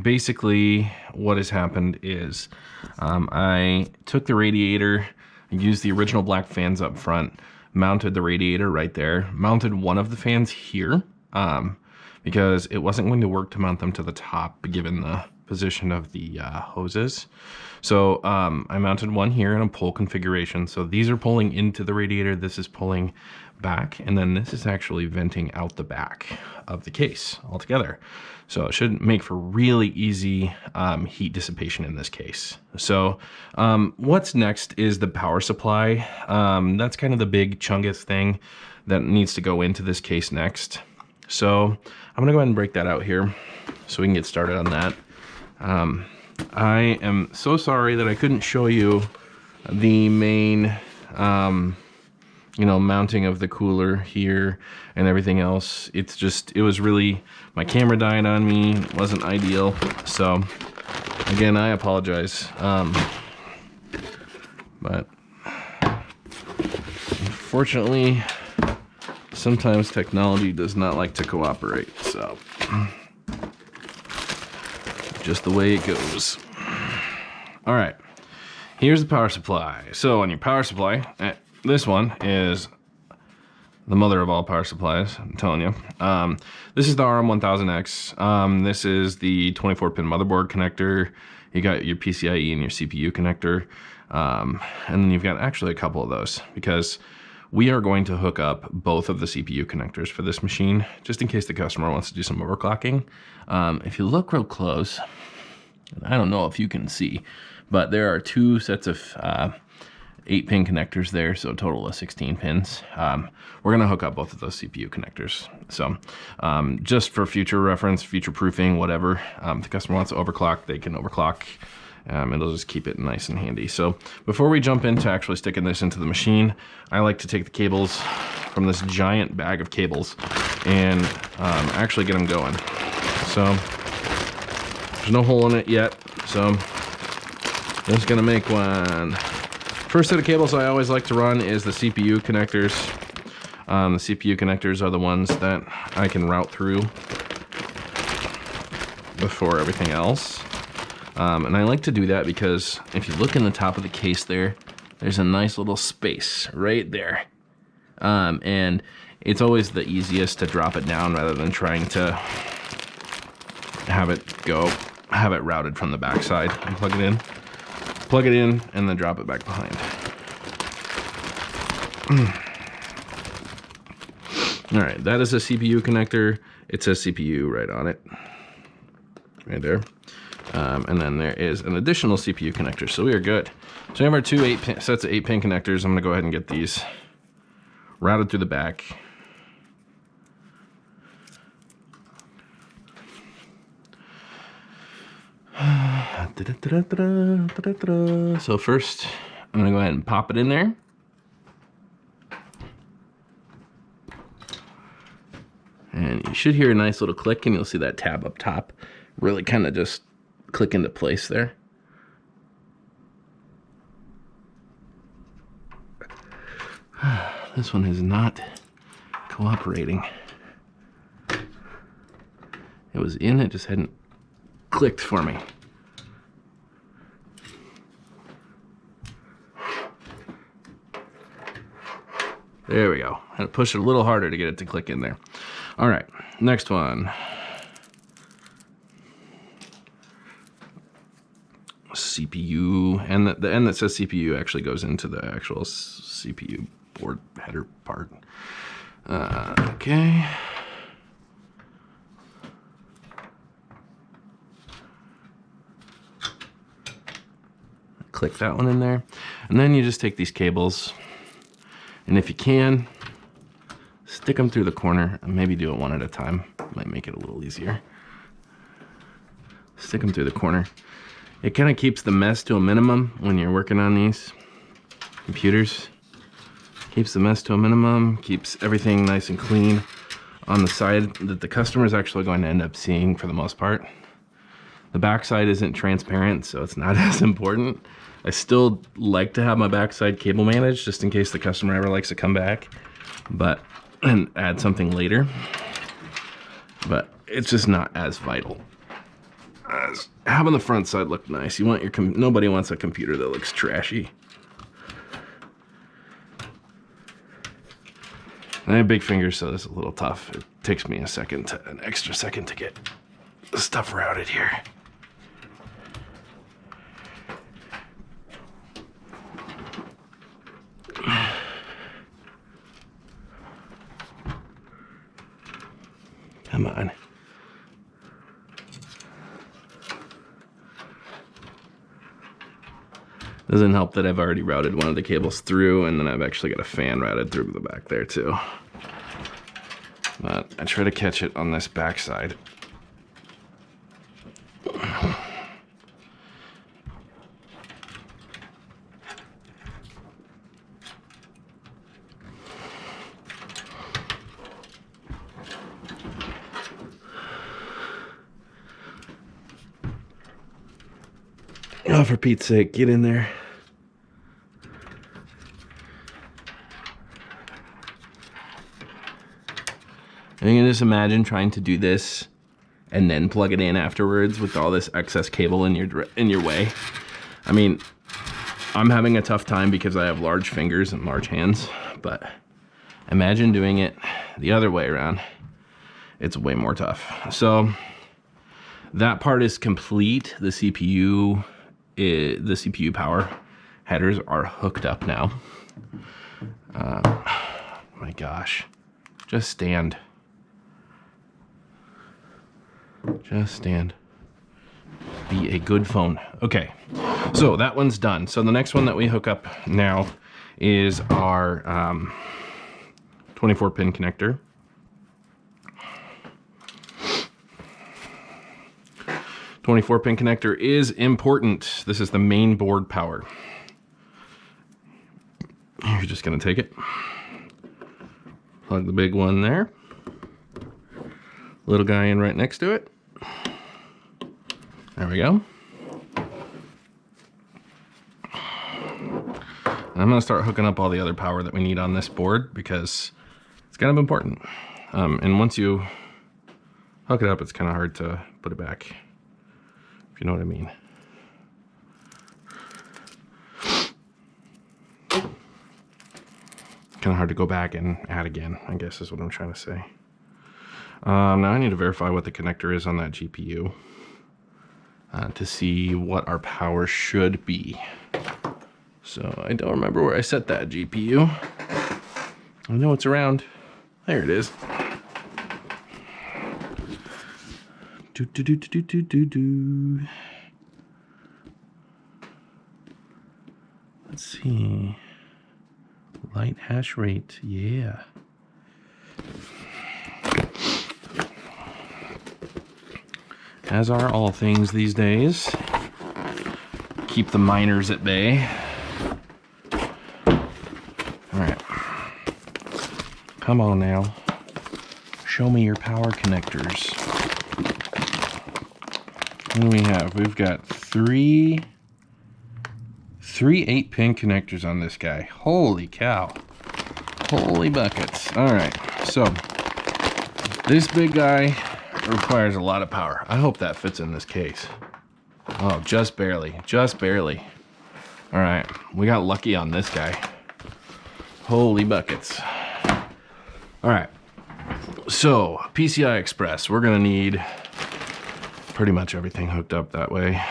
basically what has happened is I took the radiator, used the original black fans up front, mounted the radiator right there, mounted one of the fans here because it wasn't going to work to mount them to the top given the position of the hoses. So I mounted one here in a pull configuration. So these are pulling into the radiator, this is pulling back, and then this is actually venting out the back of the case altogether. So it should make for really easy heat dissipation in this case. So what's next is the power supply. That's kind of the big chungus thing that needs to go into this case next. So I'm gonna go ahead and break that out here so we can get started on that. I am so sorry that I couldn't show you the main, you know, mounting of the cooler here and everything else. It's just, it was really, my camera died on me, it wasn't ideal. So again, I apologize. But unfortunately, sometimes technology does not like to cooperate, so just the way it goes. All right, here's the power supply. So on your power supply, this one is the mother of all power supplies, I'm telling you. This is the RM1000X. This is the 24-pin motherboard connector. You got your PCIe and your CPU connector. And then you've got actually a couple of those, because we are going to hook up both of the CPU connectors for this machine, just in case the customer wants to do some overclocking. If you look real close, I don't know if you can see, but there are two sets of 8-pin connectors there, so a total of 16 pins. We're gonna hook up both of those CPU connectors. So just for future reference, future proofing, whatever, if the customer wants to overclock, they can overclock. It'll just keep it nice and handy. So before we jump into actually sticking this into the machine, I like to take the cables from this giant bag of cables and actually get them going. So there's no hole in it yet, so I'm just gonna make one. First set of cables I always like to run is the CPU connectors. The CPU connectors are the ones that I can route through before everything else. And I like to do that because if you look in the top of the case there, there's a nice little space right there. And it's always the easiest to drop it down rather than trying to have it routed from the back side. And plug it in, and then drop it back behind. All right, that is a CPU connector. It says CPU right on it, right there. And then there is an additional CPU connector, so we are good. So we have our two sets of 8-pin connectors. I'm gonna go ahead and get these routed through the back. So first, I'm gonna go ahead and pop it in there. And you should hear a nice little click, and you'll see that tab up top really kind of just click into place there. This one is not cooperating. It was in, it just hadn't clicked for me. There we go. I had to push it a little harder to get it to click in there. All right, next one. CPU, and the end that says CPU actually goes into the actual CPU board header part. Okay. Click that one in there, and then you just take these cables, and if you can, stick them through the corner, and maybe do it one at a time. Might make it a little easier. Stick them through the corner. It kind of keeps the mess to a minimum when you're working on these computers. Keeps the mess to a minimum, keeps everything nice and clean on the side that the customer is actually going to end up seeing for the most part. The backside isn't transparent, so it's not as important. I still like to have my backside cable managed just in case the customer ever likes to come back and add something later. But it's just not as vital as having the front side look nice. You want your nobody wants a computer that looks trashy. And I have big fingers, so this is a little tough. It takes me an extra second to get the stuff routed here. Come on. Doesn't help that I've already routed one of the cables through, and then I've actually got a fan routed through the back there too. But I try to catch it on this back side. Oh, for Pete's sake, get in there. And you can just imagine trying to do this and then plug it in afterwards with all this excess cable in your way. I mean, I'm having a tough time because I have large fingers and large hands, but imagine doing it the other way around. It's way more tough. So that part is complete. The CPU power headers are hooked up now. My gosh, just stand. Just stand. Be a good phone. Okay, so that one's done. So the next one that we hook up now is our 24-pin connector. 24-pin connector is important. This is the main board power. You're just gonna take it, plug the big one there, little guy in right next to it. There we go. And I'm gonna start hooking up all the other power that we need on this board because it's kind of important. And once you hook it up, it's kind of hard to put it back, if you know what I mean. kind of hard to go back and add again, I guess is what I'm trying to say. Now I need to verify what the connector is on that GPU to see what our power should be. So I don't remember where I set that GPU. I know it's around. There it is. Let's see. Light hash rate, yeah. As are all things these days. Keep the miners at bay. Alright. Come on now. Show me your power connectors. What do we have? We've got three 8-pin connectors on this guy. Holy cow. Holy buckets. Alright, so this big guy requires a lot of power. I hope that fits in this case. Oh, just barely. Just barely. Alright, we got lucky on this guy. Holy buckets. Alright, so PCI Express. We're going to need pretty much everything hooked up that way.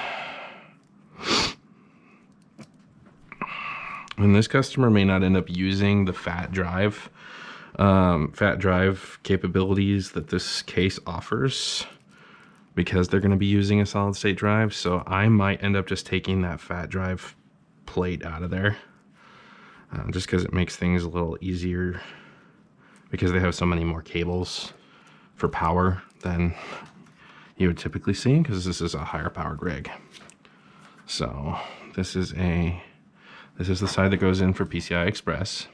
And this customer may not end up using the fat drive capabilities that this case offers because they're going to be using a solid state drive. So I might end up just taking that fat drive plate out of there just because it makes things a little easier because they have so many more cables for power than you would typically see because this is a higher powered rig. So this is the side that goes in for PCI Express.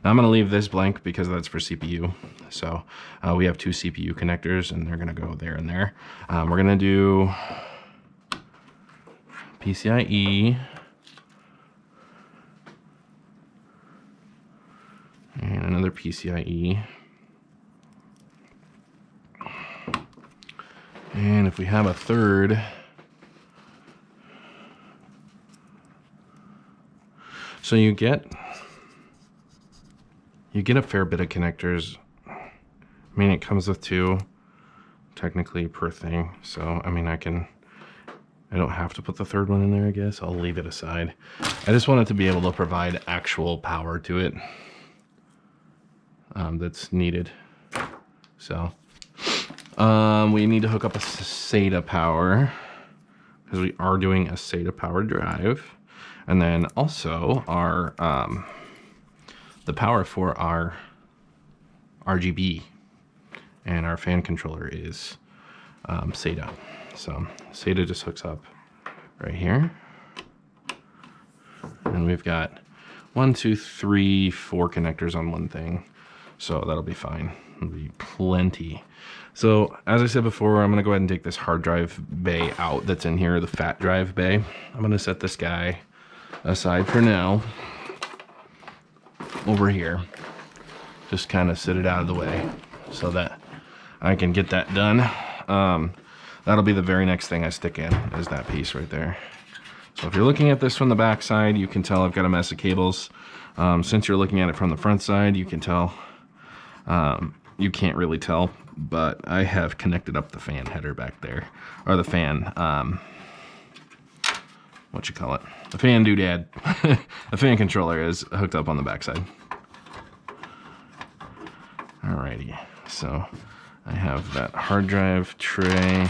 Now I'm going to leave this blank because that's for CPU. So we have two CPU connectors and they're going to go there and there. We're going to do PCIe and another PCIe. And if we have a third, so you get a fair bit of connectors. I mean, it comes with two technically per thing. So, I mean, I don't have to put the third one in there, I guess. I'll leave it aside. I just want it to be able to provide actual power to it that's needed. So, we need to hook up a SATA power because we are doing a SATA power drive. And then also our the power for our RGB and our fan controller is SATA. So SATA just hooks up right here. And we've got 1, 2, 3, 4 connectors on one thing. So that'll be fine. It'll be plenty. So as I said before, I'm going to go ahead and take this hard drive bay out that's in here, the fat drive bay. I'm going to set this guy aside for now over here. Just kind of sit it out of the way so that I can get that done. That'll be the very next thing I stick in, is that piece right there. So if you're looking at this from the back side, you can tell I've got a mess of cables. Since you're looking at it from the front side, you can tell, you can't really tell, but I have connected up the fan header back there, or the fan, what you call it? The fan doodad. The fan controller is hooked up on the backside. Alrighty, so I have that hard drive tray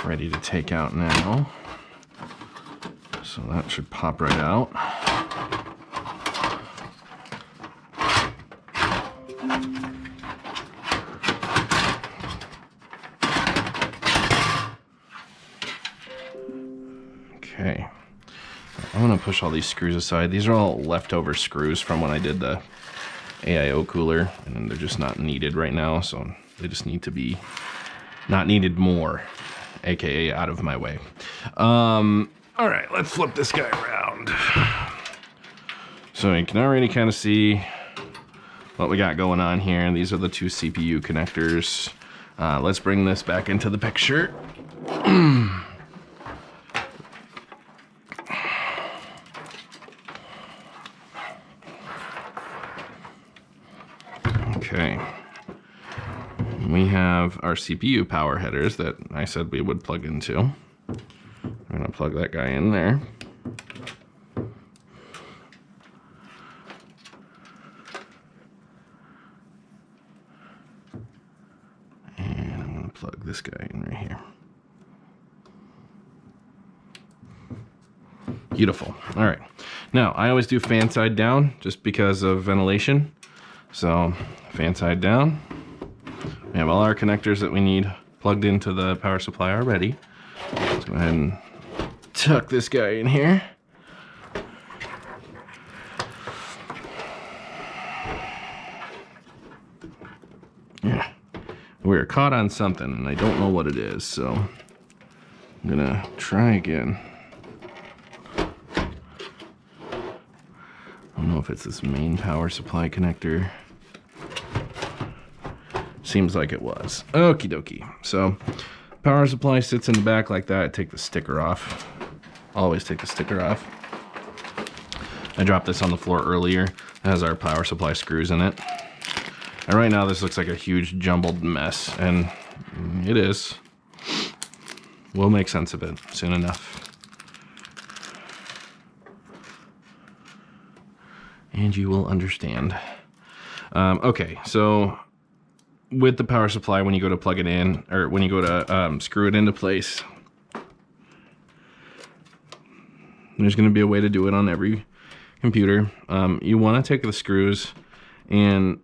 ready to take out now. So that should pop right out. Okay, I'm gonna push all these screws aside. These are all leftover screws from when I did the AIO cooler, and they're just not needed right now, so they just need to be not needed more, aka out of my way. All right, let's flip this guy around. So you can already kind of see what we got going on here. These are the two CPU connectors. Let's bring this back into the picture. We have our CPU power headers that I said we would plug into. I'm gonna plug that guy in there. And I'm gonna plug this guy in right here. Beautiful. All right. Now, I always do fan side down just because of ventilation. So, fan side down. We have all our connectors that we need plugged into the power supply already. Let's go ahead and tuck this guy in here. Yeah. We're caught on something and I don't know what it is, so I'm gonna try again. I don't know if it's this main power supply connector. Seems like it was. Okie dokie. So, power supply sits in the back like that. Take the sticker off. Always take the sticker off. I dropped this on the floor earlier. It has our power supply screws in it. And right now this looks like a huge jumbled mess, and it is. We'll make sense of it soon enough. And you will understand. Okay, so with the power supply, when you go to plug it in, or when you go to screw it into place, there's going to be a way to do it on every computer. You want to take the screws and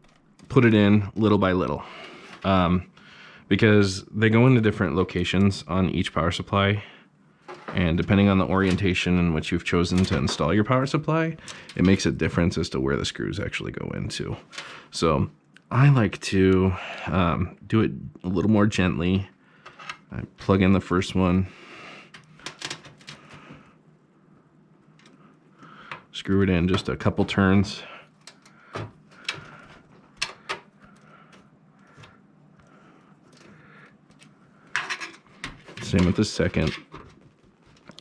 put it in little by little, because they go into different locations on each power supply, and depending on the orientation in which you've chosen to install your power supply, it makes a difference as to where the screws actually go into. So I like to do it a little more gently. I plug in the first one, screw it in just a couple turns. Same with the second.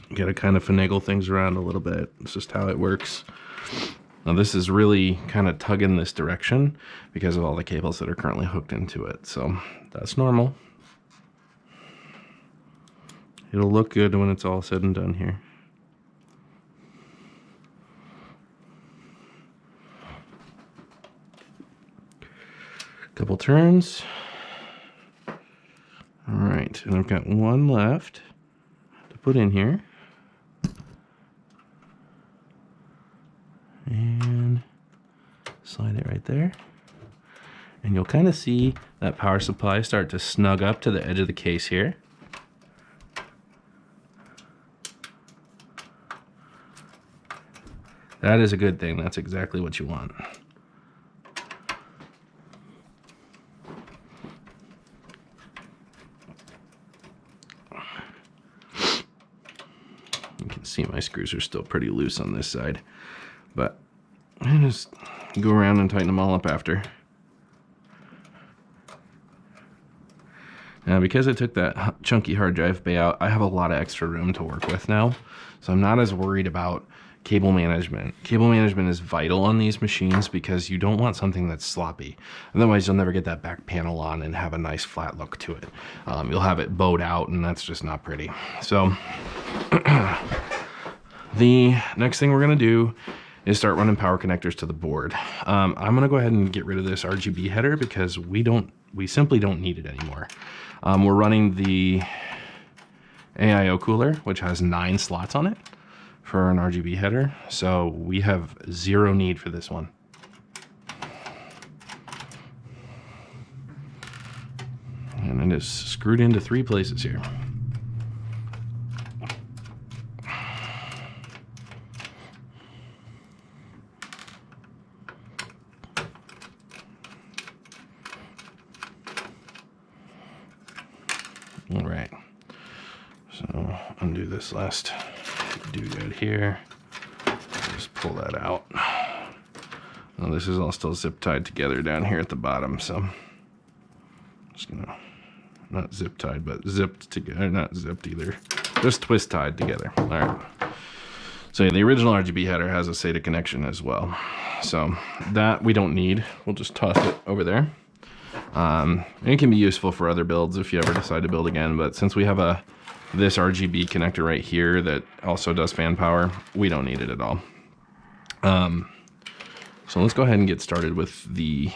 You gotta kind of finagle things around a little bit. It's just how it works. Now this is really kind of tugging this direction because of all the cables that are currently hooked into it. So that's normal. It'll look good when it's all said and done here. Couple turns. All right, and I've got one left to put in here. And slide it right there. And you'll kind of see that power supply start to snug up to the edge of the case here. That is a good thing. That's exactly what you want. You can see my screws are still pretty loose on this side, but I just go around and tighten them all up after. Now, because I took that chunky hard drive bay out, I have a lot of extra room to work with now, so I'm not as worried about cable management. Cable management is vital on these machines because you don't want something that's sloppy. Otherwise, you'll never get that back panel on and have a nice flat look to it. You'll have it bowed out, and that's just not pretty. So the next thing we're gonna do is start running power connectors to the board. I'm gonna go ahead and get rid of this RGB header because we simply don't need it anymore. We're running the AIO cooler, which has 9 slots on it for an RGB header, so we have zero need for this one. And it is screwed into 3 places here. All right, so undo this last doodad here, just pull that out. Now this is all still zip tied together down here at the bottom, so I'm just gonna, not zip tied, but zipped together, not zipped either, just twist tied together. All right, so yeah, the original RGB header has a SATA connection as well, so that we don't need. We'll just toss it over there. And it can be useful for other builds if you ever decide to build again, but since we have this RGB connector right here that also does fan power, we don't need it at all. So let's go ahead and get started with the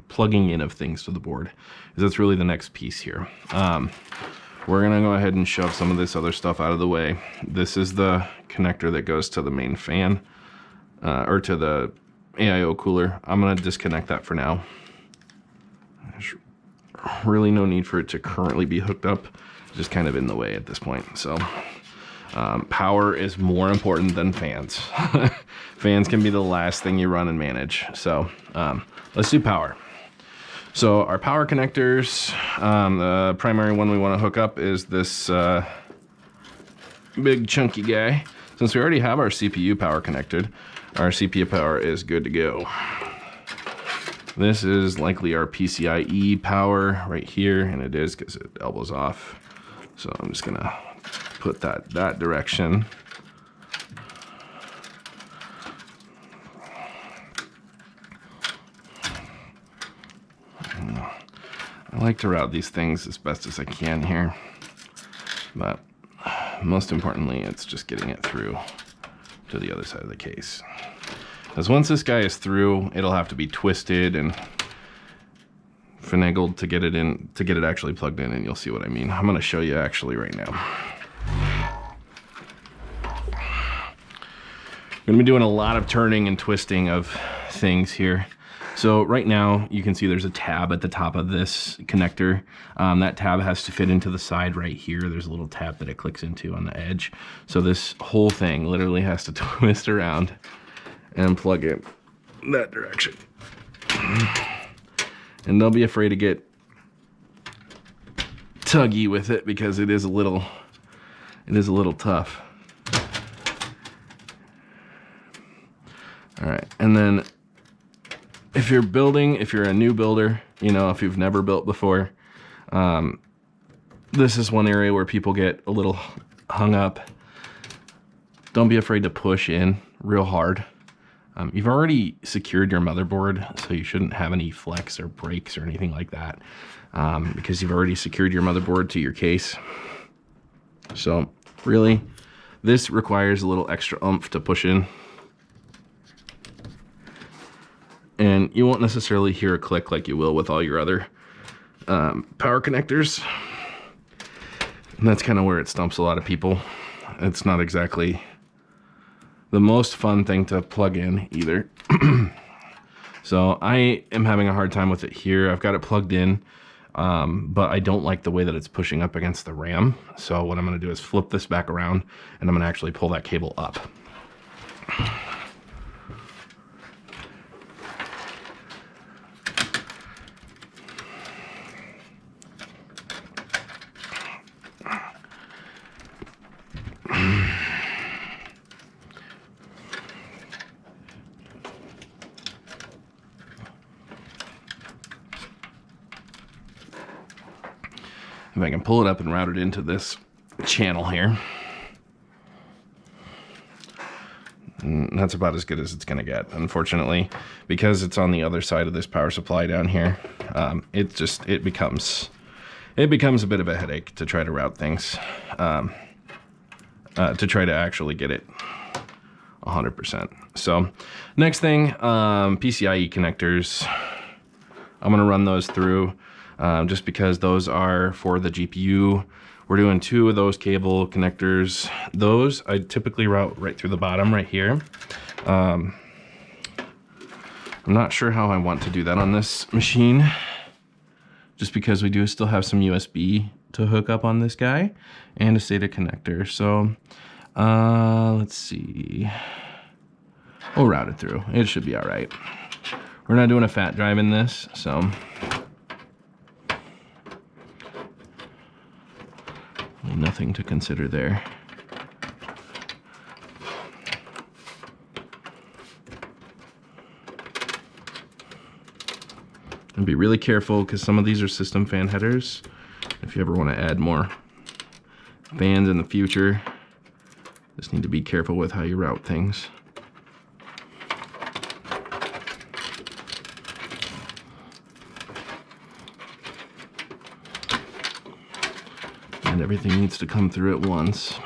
plugging in of things to the board, because that's really the next piece here. We're gonna go ahead and shove some of this other stuff out of the way. This is the connector that goes to the main fan, or to the AIO cooler. I'm gonna disconnect that for now. There's really no need for it to currently be hooked up, just kind of in the way at this point. So power is more important than fans. Fans can be the last thing you run and manage. So let's do power. So our power connectors, the primary one we want to hook up is this big chunky guy. Since we already have our CPU power connected, our CPU power is good to go. This is likely our PCIe power right here, and it is because it elbows off. So I'm just gonna put that direction. I like to route these things as best as I can here, but most importantly, it's just getting it through to the other side of the case. Because once this guy is through, it'll have to be twisted and finagled to get it in, to get it actually plugged in, and you'll see what I mean. I'm going to show you actually right now. I'm going to be doing a lot of turning and twisting of things here. So right now you can see there's a tab at the top of this connector. That tab has to fit into the side right here. There's a little tab that it clicks into on the edge. So this whole thing literally has to twist around and plug it that direction. And don't be afraid to get tuggy with it, because it is a little tough. All right, and then if you're a new builder, you know, if you've never built before, this is one area where people get a little hung up. Don't be afraid to push in real hard. You've already secured your motherboard, so you shouldn't have any flex or breaks or anything like that, because you've already secured your motherboard to your case. So really, this requires a little extra oomph to push in. And you won't necessarily hear a click like you will with all your other power connectors. And that's kind of where it stumps a lot of people. It's not exactly the most fun thing to plug in either. So I am having a hard time with it here. I've got it plugged in, but I don't like the way that it's pushing up against the RAM. So what I'm gonna do is flip this back around, and I'm gonna actually pull that cable up. If I can pull it up and route it into this channel here. And that's about as good as it's gonna get. Unfortunately, because it's on the other side of this power supply down here, it becomes a bit of a headache to try to route things, to try to actually get it 100%. So next thing, PCIe connectors. I'm gonna run those through. Just because those are for the GPU. We're doing 2 of those cable connectors. Those I typically route right through the bottom right here. I'm not sure how I want to do that on this machine, just because we do still have some USB to hook up on this guy and a SATA connector. So let's see. We'll route it through. It should be all right. We're not doing a fat drive in this, so nothing to consider there. And be really careful, because some of these are system fan headers. If you ever want to add more fans in the future, just need to be careful with how you route things. Not everything needs to come through at once.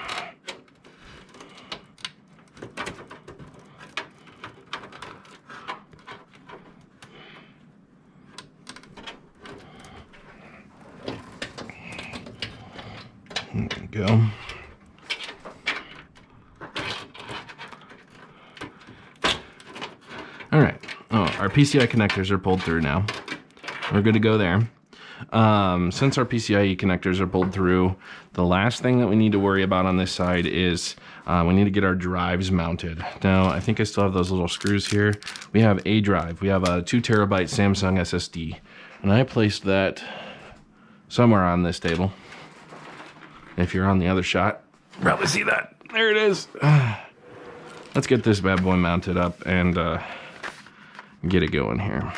There we go. All right. Oh, our PCI connectors are pulled through now. We're good to go there. Since our PCIe connectors are pulled through, the last thing that we need to worry about on this side is we need to get our drives mounted. Now, I think I still have those little screws here. We have a drive. We have a 2 terabyte Samsung SSD, and I placed that somewhere on this table. If you're on the other shot, probably see that. There it is. Let's get this bad boy mounted up and get it going here.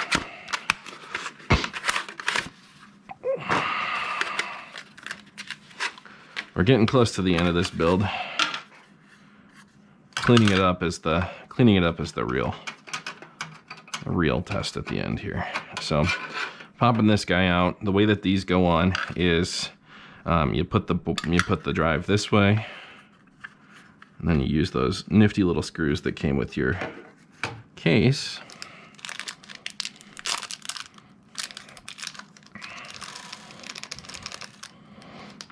We're getting close to the end of this build. Cleaning it up is the real test at the end here. So popping this guy out, the way that these go on is you put the drive this way, and then you use those nifty little screws that came with your case.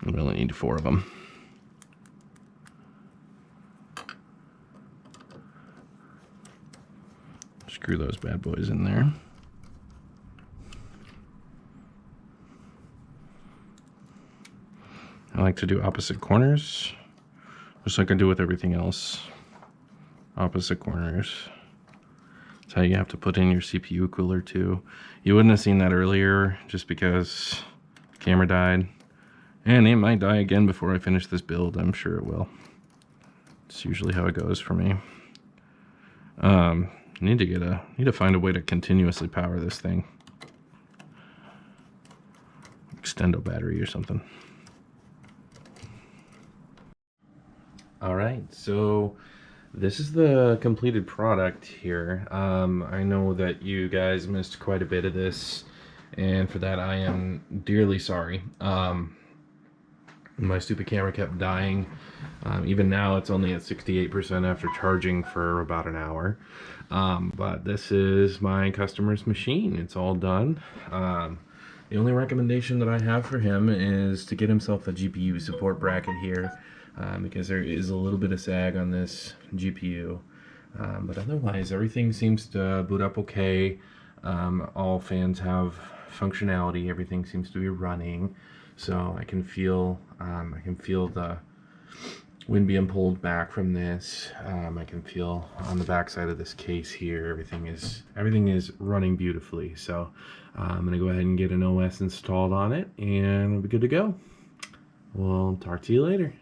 You really need 4 of them. Screw those bad boys in there. I like to do opposite corners, just like I do with everything else. Opposite corners. That's how you have to put in your CPU cooler too. You wouldn't have seen that earlier just because the camera died. And it might die again before I finish this build. I'm sure it will. It's usually how it goes for me. Need to find a way to continuously power this thing. Extendo battery or something. All right, so this is the completed product here. I know that you guys missed quite a bit of this, and for that I am dearly sorry. My stupid camera kept dying. Even now it's only at 68% after charging for about an hour. But this is my customer's machine. It's all done. The only recommendation that I have for him is to get himself a GPU support bracket here, because there is a little bit of sag on this GPU. But otherwise everything seems to boot up okay. All fans have functionality. Everything seems to be running. So I can feel the wind being pulled back from this. I can feel on the back side of this case here, everything is running beautifully. So I'm gonna go ahead and get an OS installed on it, and we'll be good to go. We'll talk to you later.